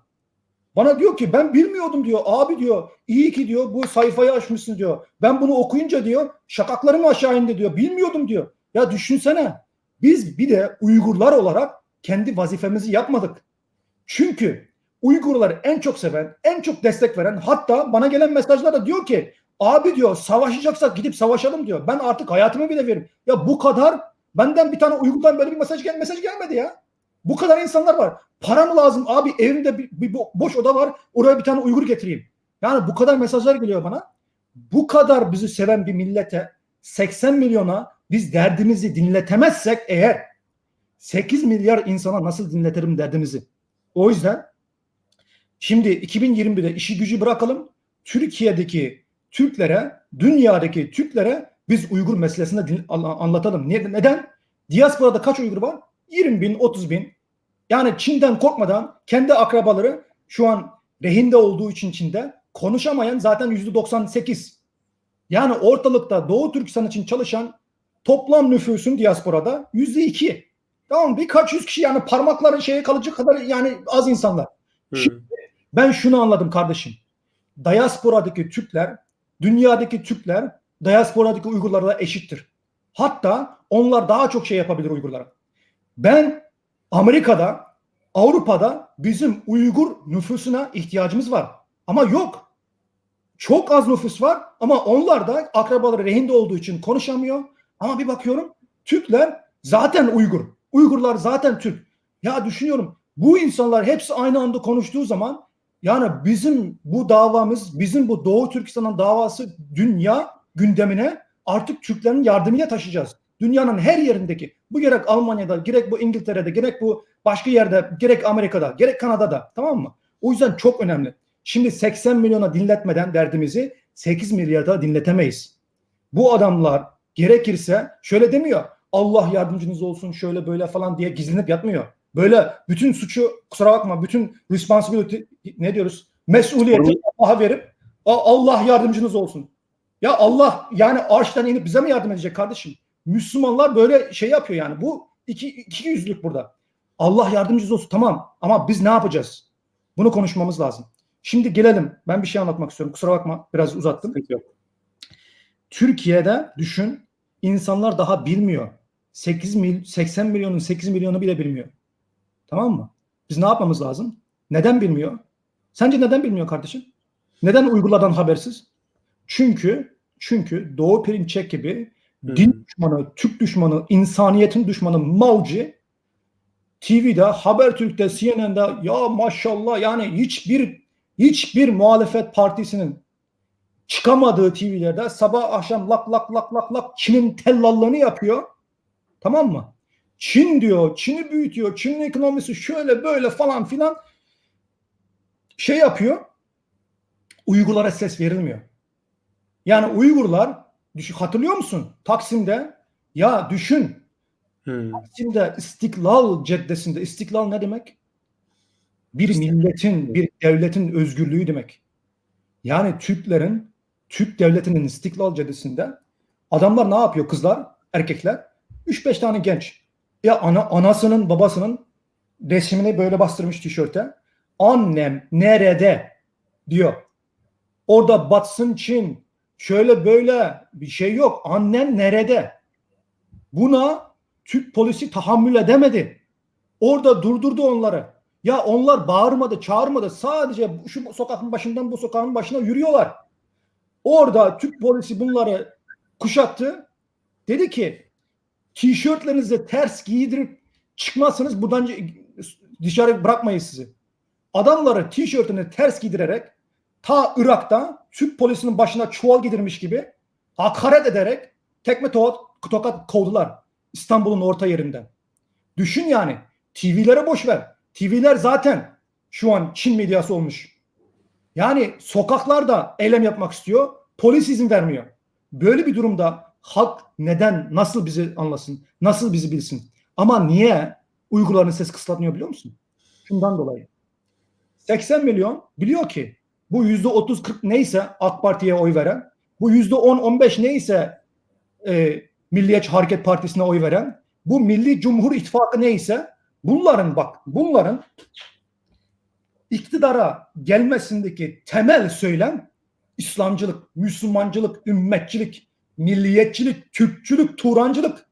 Bana diyor ki ben bilmiyordum diyor. Abi diyor iyi ki diyor bu sayfayı açmışsın diyor. Ben bunu okuyunca diyor şakaklarım aşağı indi diyor. Bilmiyordum diyor. Ya düşünsene biz bir de Uygurlar olarak kendi vazifemizi yapmadık. Çünkü Uygurları en çok seven, en çok destek veren hatta bana gelen mesajlarda diyor ki abi diyor savaşacaksak gidip savaşalım diyor. Ben artık hayatımı bile veririm. Ya bu kadar benden bir tane Uygur'dan böyle bir mesaj gelmedi ya. Bu kadar insanlar var. Para mı lazım? Abi evimde bir boş oda var. Oraya bir tane Uygur getireyim. Yani bu kadar mesajlar geliyor bana. Bu kadar bizi seven bir millete 80 milyona biz derdimizi dinletemezsek eğer 8 milyar insana nasıl dinletelim derdimizi? O yüzden şimdi 2021'de işi gücü bırakalım. Türkiye'deki Türklere, dünyadaki Türklere biz Uygur meselesini anlatalım. Neden? Diasporada kaç Uygur var? 20 bin, 30 bin. Yani Çin'den korkmadan kendi akrabaları şu an rehinde olduğu için Çin'de konuşamayan zaten %98. Yani ortalıkta Doğu Türkistan için çalışan toplam nüfusun diasporada %2. Tamam, birkaç yüz kişi, yani parmakların şeye kalıcı kadar, yani az insanlar. Şimdi ben şunu anladım kardeşim. Diasporadaki Türkler, dünyadaki Türkler, diasporadaki Uygurlarla eşittir. Hatta onlar daha çok şey yapabilir Uygurlara. Ben Amerika'da, Avrupa'da bizim Uygur nüfusuna ihtiyacımız var. Ama yok. Çok az nüfus var ama onlar da akrabaları rehinde olduğu için konuşamıyor. Ama bir bakıyorum Türkler zaten Uygur. Uygurlar zaten Türk. Ya düşünüyorum, bu insanlar hepsi aynı anda konuştuğu zaman, yani bizim bu davamız, bizim bu Doğu Türkistan'ın davası dünya gündemine artık Türklerin yardımıyla taşıyacağız. Dünyanın her yerindeki, bu gerek Almanya'da, gerek bu İngiltere'de, gerek bu başka yerde, gerek Amerika'da, gerek Kanada'da, tamam mı? O yüzden çok önemli. Şimdi 80 milyona dinletmeden derdimizi 8 milyarda dinletemeyiz. Bu adamlar gerekirse şöyle demiyor, Allah yardımcınız olsun şöyle böyle falan diye gizlenip yatmıyor. Böyle bütün suçu, kusura bakma, bütün responsibility, ne diyoruz, mesuliyeti Allah'a verip Allah yardımcınız olsun. Ya Allah yani arştan inip bize mi yardım edecek kardeşim? Müslümanlar böyle şey yapıyor yani. Bu iki yüzlük burada. Allah yardımcınız olsun, tamam, ama biz ne yapacağız? Bunu konuşmamız lazım. Şimdi gelelim. Ben bir şey anlatmak istiyorum. Kusura bakma, biraz uzattım. Türkiye'de düşün, insanlar daha bilmiyor. 80 milyonun 8 milyonu bile bilmiyor. Tamam mı? Biz ne yapmamız lazım? Neden bilmiyor? Sence neden bilmiyor kardeşim? Neden Uygurlardan habersiz? Çünkü Doğu Perinçek gibi din düşmanı, Türk düşmanı, insaniyetin düşmanı malcı TV'de, Habertürk'te, CNN'de, ya maşallah, yani hiçbir muhalefet partisinin çıkamadığı TV'lerde sabah akşam lak lak lak lak lak Çin'in tellallığını yapıyor. Tamam mı? Çin diyor, Çin'i büyütüyor, Çin'in ekonomisi şöyle böyle falan filan şey yapıyor. Uygurlara ses verilmiyor. Yani Uygurlar, hatırlıyor musun? Taksim'de, ya düşün. Taksim'de İstiklal Caddesi'nde, İstiklal ne demek? Bir milletin, bir devletin özgürlüğü demek. Yani Türk devletinin İstiklal Caddesi'nde adamlar ne yapıyor? Kızlar, erkekler, 3-5 tane genç. Ya anasının, babasının resmini böyle bastırmış tişörte. Annem nerede diyor. Orada batsın Çin, şöyle böyle bir şey yok. Annen nerede? Buna Türk polisi tahammül edemedi. Orada durdurdu onları. Ya onlar bağırmadı, çağırmadı. Sadece şu sokakın başından bu sokağın başına yürüyorlar. Orada Türk polisi bunları kuşattı. Dedi ki, tişörtlerinizi ters giydirip çıkmazsanız buradan dışarı bırakmayız sizi. Adamları tişörtünü ters giydirerek ta Irak'ta Türk polisinin başına çuval giydirmiş gibi hakaret ederek tekme tokat kovdular İstanbul'un orta yerinden. Düşün yani, TV'lere boş ver. TV'ler zaten şu an Çin medyası olmuş. Yani sokaklarda eylem yapmak istiyor, polis izin vermiyor. Böyle bir durumda halk neden, nasıl bizi anlasın, nasıl bizi bilsin? Ama niye Uygurların sesi kısıtlanıyor biliyor musun? Şundan dolayı. 80 milyon biliyor ki bu %30-40 neyse AK Parti'ye oy veren, bu %10-15 neyse Milliyetçi Hareket Partisi'ne oy veren, bu Milli Cumhur İttifakı neyse bunların iktidara gelmesindeki temel söylem İslamcılık, Müslümancılık, ümmetçilik, milliyetçilik, Türkçülük, Turancılık.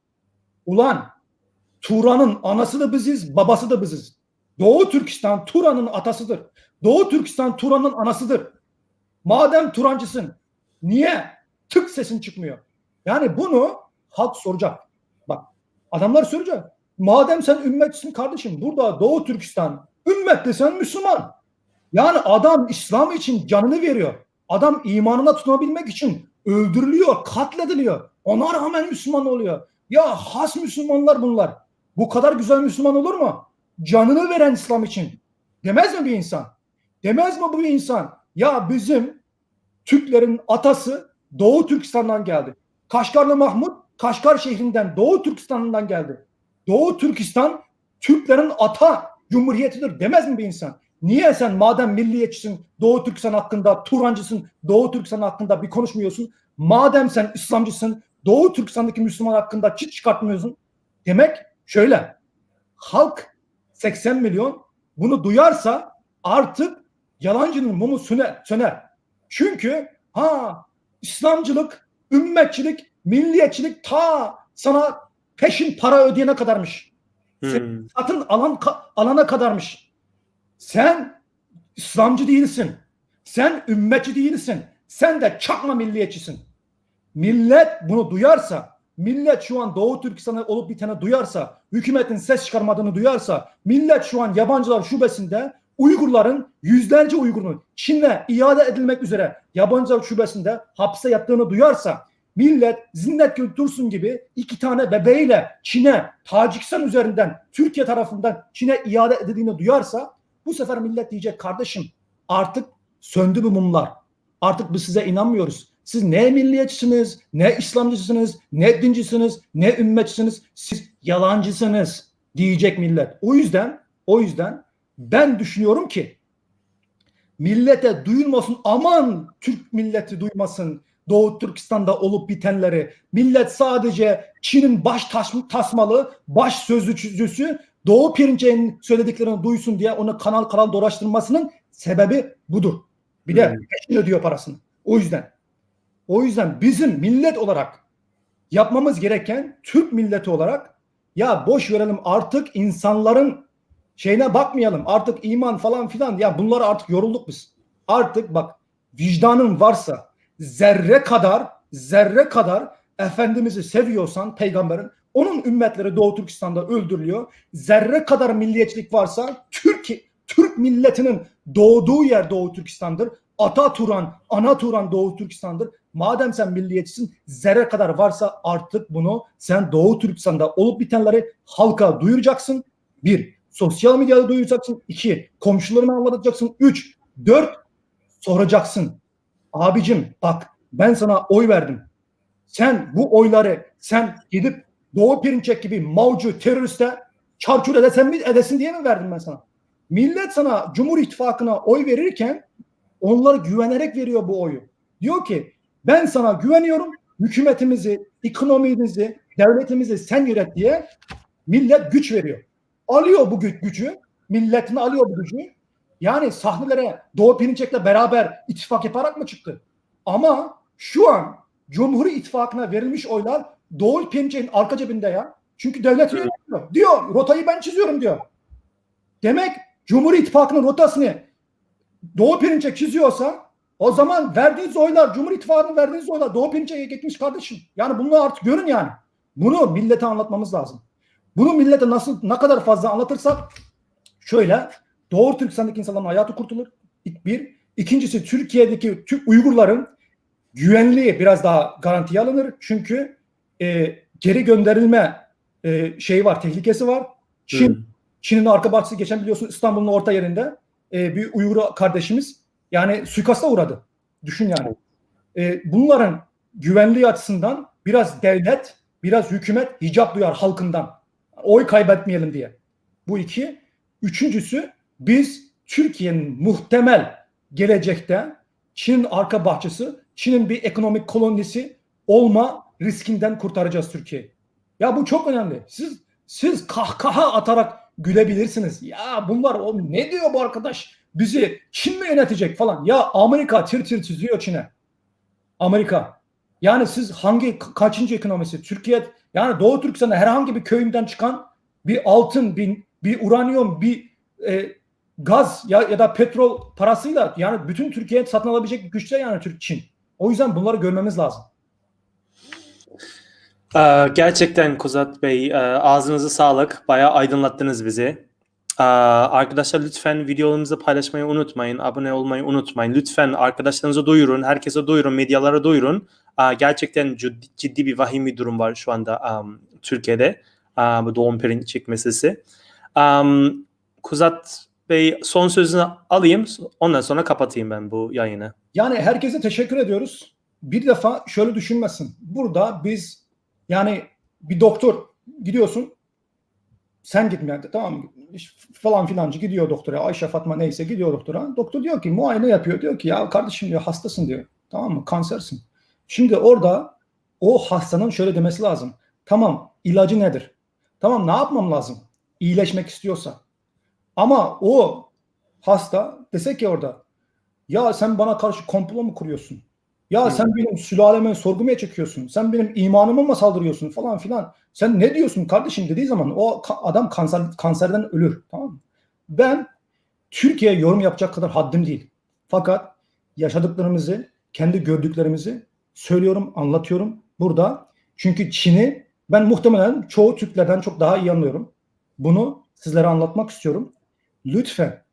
Ulan Turan'ın anası da biziz, babası da biziz. Doğu Türkistan Turan'ın atasıdır. Doğu Türkistan Turan'ın anasıdır. Madem Turancısın, niye tık sesin çıkmıyor? Yani bunu halk soracak. Bak, adamlar soracak. Madem sen ümmetçisin kardeşim, burada Doğu Türkistan ümmetli, sen Müslüman. Yani adam İslam için canını veriyor. Adam imanına tutunabilmek için öldürülüyor, katlediliyor. Ona rağmen Müslüman oluyor. Ya has Müslümanlar bunlar. Bu kadar güzel Müslüman olur mu? Canını veren İslam için. Demez mi bir insan? Demez mi bu bir insan? Ya bizim Türklerin atası Doğu Türkistan'dan geldi. Kaşgarlı Mahmut Kaşgar şehrinden, Doğu Türkistan'dan geldi. Doğu Türkistan Türklerin ata cumhuriyetidir demez mi bir insan? Niye sen madem milliyetçisin, Doğu Türkistan hakkında, Turancısın, Doğu Türkistan hakkında bir konuşmuyorsun? Madem sen İslamcısın, Doğu Türkistan'daki Müslüman hakkında çıt çıkartmıyorsun. Demek şöyle, halk 80 milyon bunu duyarsa artık yalancının mumu söner. Çünkü İslamcılık, ümmetçilik, milliyetçilik ta sana peşin para ödeyene kadarmış. Satın alana kadarmış. Sen İslamcı değilsin. Sen ümmetçi değilsin. Sen de çakma milliyetçisin. Millet bunu duyarsa, millet şu an Doğu Türkistan'ı olup biteni duyarsa, hükümetin ses çıkarmadığını duyarsa, millet şu an yabancılar şubesinde Uygurların, yüzlerce Uygur'un Çin'e iade edilmek üzere yabancılar şubesinde hapse yattığını duyarsa, millet Zinnet Gül Dursun gibi 2 tane bebeğiyle Çin'e, Tacikistan üzerinden Türkiye tarafından Çin'e iade edildiğini duyarsa, bu sefer millet diyecek kardeşim artık söndü bu mumlar. Artık biz size inanmıyoruz. Siz ne milliyetçisiniz, ne İslamcısınız, ne dincisiniz, ne ümmetçisiniz. Siz yalancısınız diyecek millet. O yüzden ben düşünüyorum ki millete duyulmasın, aman Türk milleti duymasın Doğu Türkistan'da olup bitenleri. Millet sadece Çin'in baş tasmalı, baş sözcüsü Doğu Perinçek'in söylediklerini duysun diye onu kanal dolaştırmasının sebebi budur. Bir de peşin ödüyor parasını. O yüzden bizim millet olarak yapmamız gereken, Türk milleti olarak, ya boş verelim artık insanların şeyine bakmayalım. Artık iman falan filan, ya bunlara artık yorulduk biz. Artık bak, vicdanın varsa zerre kadar Efendimiz'i seviyorsan, peygamberin, onun ümmetleri Doğu Türkistan'da öldürülüyor. Zerre kadar milliyetçilik varsa Türk milletinin doğduğu yer Doğu Türkistan'dır. Ata Turan, ana Turan Doğu Türkistan'dır. Madem sen milliyetçisin, zerre kadar varsa artık bunu sen Doğu Türkistan'da olup bitenleri halka duyuracaksın. 1. Sosyal medyada duyuracaksın. 2. Komşularına anlatacaksın. 3. 4. Soracaksın. Abicim bak, ben sana oy verdim. Sen bu oyları gidip Doğu Perinçek gibi Maucu teröriste çarçur edesin diye mi verdim ben sana? Millet sana Cumhur İttifakı'na oy verirken onlara güvenerek veriyor bu oyu. Diyor ki ben sana güveniyorum, hükümetimizi, ekonomimizi, devletimizi sen yönet diye millet güç veriyor. Alıyor bu gücü, milletine alıyor bu gücü. Yani sahnelere Doğu Perinçek'le beraber ittifak yaparak mı çıktı? Ama şu an Cumhur İttifakı'na verilmiş oylar Doğu Perinçek'in arka cebinde ya. Çünkü devlet yönetiyor. Diyor, rotayı ben çiziyorum diyor. Demek Cumhur İttifakı'nın rotasını Doğu Perinçek çiziyorsa o zaman verdiğiniz oylar, Cumhur İttifakı'nın verdiğiniz oylar Doğu Perinçek'e gitmiş kardeşim. Yani bunu artık görün yani. Bunu millete anlatmamız lazım. Bunu millete ne kadar fazla anlatırsak şöyle, Doğu Türkistan'daki insanların hayatı kurtulur. Bir. İkincisi, Türkiye'deki Türk Uygurların güvenliği biraz daha garantiye alınır. Çünkü geri gönderilme şeyi var, tehlikesi var. Çin'in arka bahçesi, geçen biliyorsun İstanbul'un orta yerinde bir Uygur kardeşimiz yani suikasta uğradı. Düşün yani. Bunların güvenliği açısından biraz devlet, biraz hükümet hicap duyar halkından. Oy kaybetmeyelim diye. Bu 2. Üçüncüsü, biz Türkiye'nin muhtemel gelecekte Çin'in arka bahçesi, Çin'in bir ekonomik kolonisi olma riskinden kurtaracağız Türkiye'yi. Ya bu çok önemli. Siz kahkaha atarak gülebilirsiniz. Ya bunlar ne diyor bu arkadaş? Bizi Çin mi yönetecek falan? Ya Amerika tir çiziyor Çin'e. Amerika. Yani siz kaçıncı ekonomisi? Türkiye, yani Doğu Türkistan'da herhangi bir köyünden çıkan bir altın, bir uranyum, bir gaz ya da petrol parasıyla yani bütün Türkiye'ye satın alabilecek güçte yani Çin. O yüzden bunları görmemiz lazım. Gerçekten Kuzat Bey, ağzınıza sağlık. Bayağı aydınlattınız bizi. Arkadaşlar lütfen videolarımızı paylaşmayı unutmayın. Abone olmayı unutmayın. Lütfen arkadaşlarınıza duyurun. Herkese duyurun. Medyalara duyurun. Gerçekten ciddi bir vahim bir durum var şu anda Türkiye'de. Bu doğum perinçek meselesi. Kuzat Bey son sözünü alayım. Ondan sonra kapatayım ben bu yayını. Yani herkese teşekkür ediyoruz. Bir defa şöyle düşünmesin. Burada biz yani bir doktor gidiyorsun. Sen gitme tamam mı? Falan filancı gidiyor doktora. Ayşe Fatma neyse gidiyor doktora. Doktor diyor ki muayene yapıyor. Diyor ki ya kardeşim diyor hastasın diyor. Tamam mı? Kansersin. Şimdi orada o hastanın şöyle demesi lazım. Tamam ilacı nedir? Tamam ne yapmam lazım? İyileşmek istiyorsa. Ama o hasta dese ki orada ya sen bana karşı komplo mu kuruyorsun? Ya sen benim sülaleme sorgumaya çekiyorsun. Sen benim imanıma mı saldırıyorsun falan filan. Sen ne diyorsun kardeşim dediği zaman o adam kanserden ölür. Tamam mı? Ben Türkiye'ye yorum yapacak kadar haddim değil. Fakat yaşadıklarımızı, kendi gördüklerimizi söylüyorum, anlatıyorum burada. Çünkü Çin'i ben muhtemelen çoğu Türklerden çok daha iyi anlıyorum. Bunu sizlere anlatmak istiyorum. Lütfen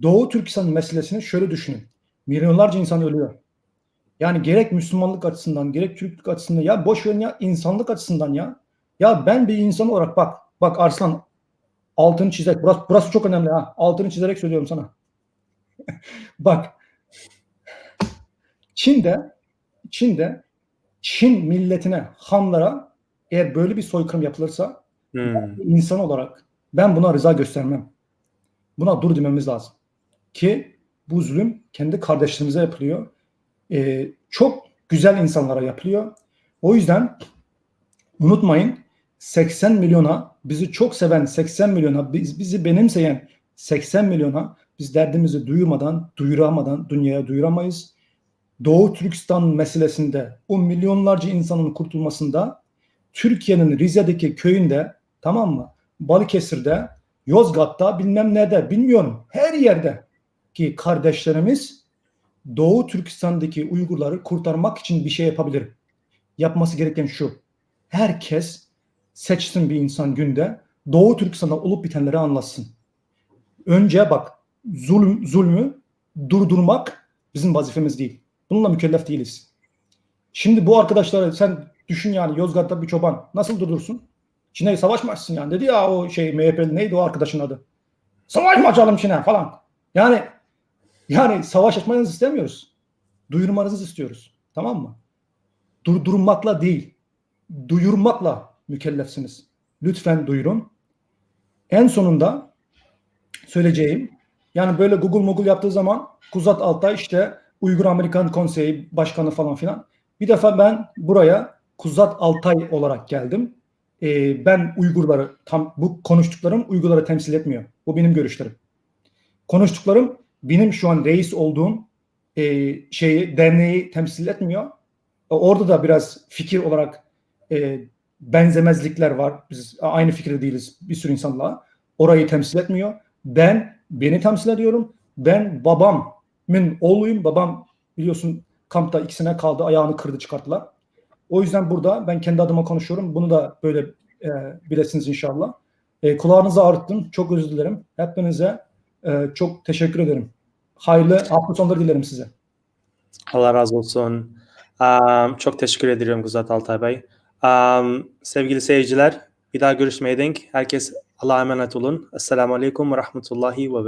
Doğu Türkistan meselesini şöyle düşünün. Milyonlarca insan ölüyor. Yani gerek Müslümanlık açısından, gerek Türklük açısından ya boş verin ya insanlık açısından ya. Ya ben bir insan olarak bak Arslan altını çizerek burası çok önemli ha. Altını çizerek söylüyorum sana. Bak Çin milletine, Hanlara eğer böyle bir soykırım yapılırsa insan olarak ben buna rıza göstermem. Buna dur dememiz lazım. Ki bu zulüm kendi kardeşlerimize yapılıyor. Çok güzel insanlara yapılıyor. O yüzden unutmayın 80 milyona bizi çok seven 80 milyona bizi benimseyen 80 milyona biz derdimizi duyuramadan dünyaya duyuramayız. Doğu Türkistan meselesinde o milyonlarca insanın kurtulmasında Türkiye'nin Rize'deki köyünde tamam mı? Balıkesir'de, Yozgat'ta bilmem nerede bilmiyorum her yerde ki kardeşlerimiz Doğu Türkistan'daki Uygurları kurtarmak için bir şey yapabilir. Yapması gereken şu. Herkes seçsin bir insan günde Doğu Türkistan'da olup bitenleri anlatsın. Önce bak zulmü durdurmak bizim vazifemiz değil. Bununla mükellef değiliz. Şimdi bu arkadaşları sen düşün yani Yozgat'ta bir çoban nasıl durdursun? Çin'e savaş mı açsın yani? Dedi ya o MHP'li neydi o arkadaşın adı? Savaş mı açalım Çin'e falan. Yani savaş açmanızı istemiyoruz. Duyurmanızı istiyoruz. Tamam mı? Durdurmakla değil, duyurmakla mükellefsiniz. Lütfen duyurun. En sonunda söyleyeceğim, yani böyle Google yaptığı zaman Kuzat Altay işte Uygur Amerikan Konseyi Başkanı falan filan. Bir defa ben buraya Kuzat Altay olarak geldim. Ben Uygurları, bu konuştuklarım Uygurları temsil etmiyor. Bu benim görüşlerim. Konuştuklarım benim şu an reis olduğum derneği temsil etmiyor. Orada da biraz fikir olarak benzemezlikler var. Biz aynı fikirde değiliz bir sürü insanla. Orayı temsil etmiyor. Beni temsil ediyorum. Ben babamın oğluyum. Babam biliyorsun kampta 2 sene kaldı. Ayağını kırdı çıkarttılar. O yüzden burada ben kendi adıma konuşuyorum. Bunu da böyle bilesiniz inşallah. Kulağınızı ağrıttım. Çok özür dilerim. Hepinize çok teşekkür ederim. Hayırlı hafta sonları dilerim size. Allah razı olsun. Çok teşekkür ediyorum Kuzat Altay Bey. Sevgili seyirciler, bir daha görüşmeye denk. Herkes Allah'a emanet olun. Esselamu Aleyküm ve Rahmetullahi ve